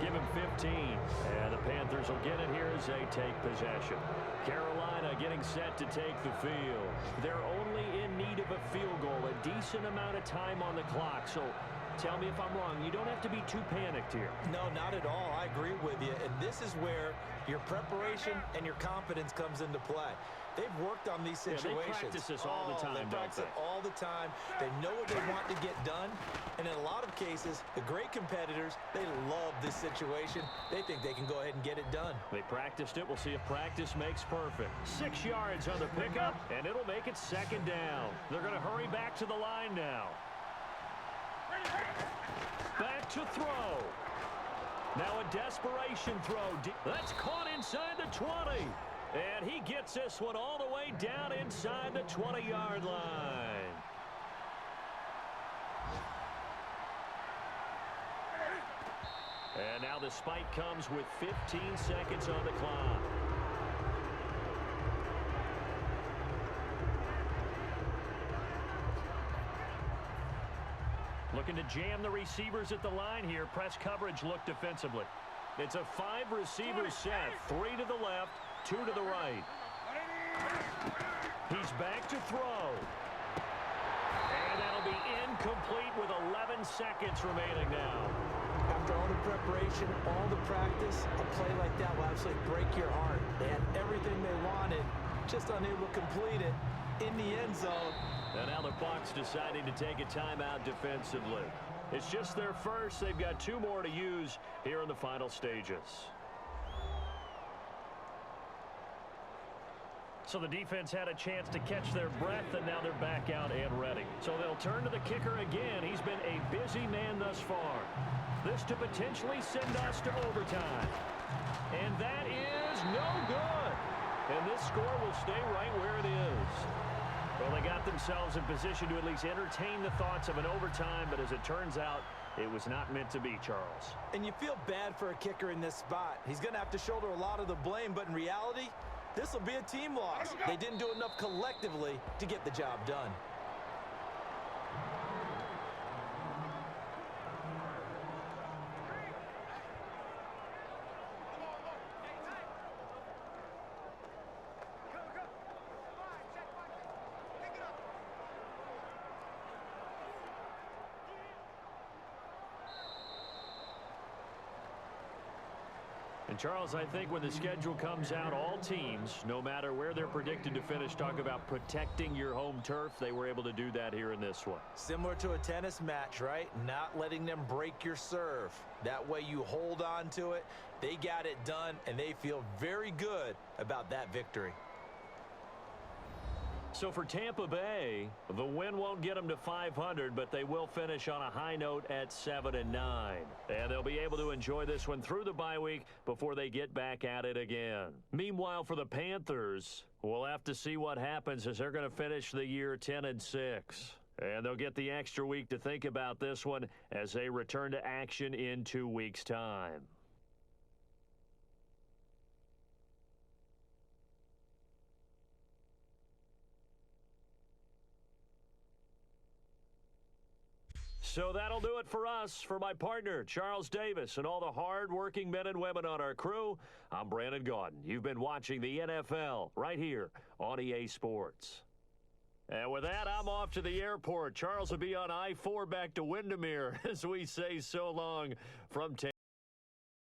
give him 15. And the Panthers will get it here as they take possession. Carolina getting set to take the field. They're only in need of a field goal, a decent amount of time on the clock. So tell me if I'm wrong. You don't have to be too panicked here. No, not at all. I agree with you. And this is where your preparation and your confidence comes into play. They've worked on these situations. Yeah, they practice this all the time, They practice it all the time. They know what they want to get done. And in a lot of cases, the great competitors, they love this situation. They think they can go ahead and get it done. They practiced it. We'll see if practice makes perfect. 6 yards on the pickup, and it'll make it 2nd down. They're going to hurry back to the line now. Back to throw. Now a desperation throw. That's caught inside the 20. And he gets this one all the way down inside the 20-yard line. And now the spike comes with 15 seconds on the clock. Looking to jam the receivers at the line here. Press coverage look defensively. It's a 5-receiver set. 3 to the left, 2 to the right. He's back to throw. And that'll be incomplete with 11 seconds remaining now. After all the preparation, all the practice, a play like that will absolutely break your heart. They had everything they wanted, just unable to complete it in the end zone. And now the Bucs deciding to take a timeout defensively. It's just their first. They've got 2 more to use here in the final stages. So the defense had a chance to catch their breath, and now they're back out and ready. So they'll turn to the kicker again. He's been a busy man thus far. This to potentially send us to overtime. And that is no good. And this score will stay right where it is. Well, they got themselves in position to at least entertain the thoughts of an overtime, but as it turns out, it was not meant to be, Charles. And you feel bad for a kicker in this spot. He's going to have to shoulder a lot of the blame, but in reality, this will be a team loss. They didn't do enough collectively to get the job done. And, Charles, I think when the schedule comes out, all teams, no matter where they're predicted to finish, talk about protecting your home turf. They were able to do that here in this one. Similar to a tennis match, right? Not letting them break your serve. That way you hold on to it. They got it done, and they feel very good about that victory. So for Tampa Bay, the win won't get them to 500, but they will finish on a high note at 7-9. And they'll be able to enjoy this one through the bye week before they get back at it again. Meanwhile, for the Panthers, we'll have to see what happens as they're going to finish the year 10-6. And they'll get the extra week to think about this one as they return to action in 2 weeks' time. So that'll do it for us. For my partner, Charles Davis, and all the hard-working men and women on our crew, I'm Brandon Gaudin. You've been watching the NFL right here on EA Sports. And with that, I'm off to the airport. Charles will be on I-4 back to Windermere as we say so long from Tampa.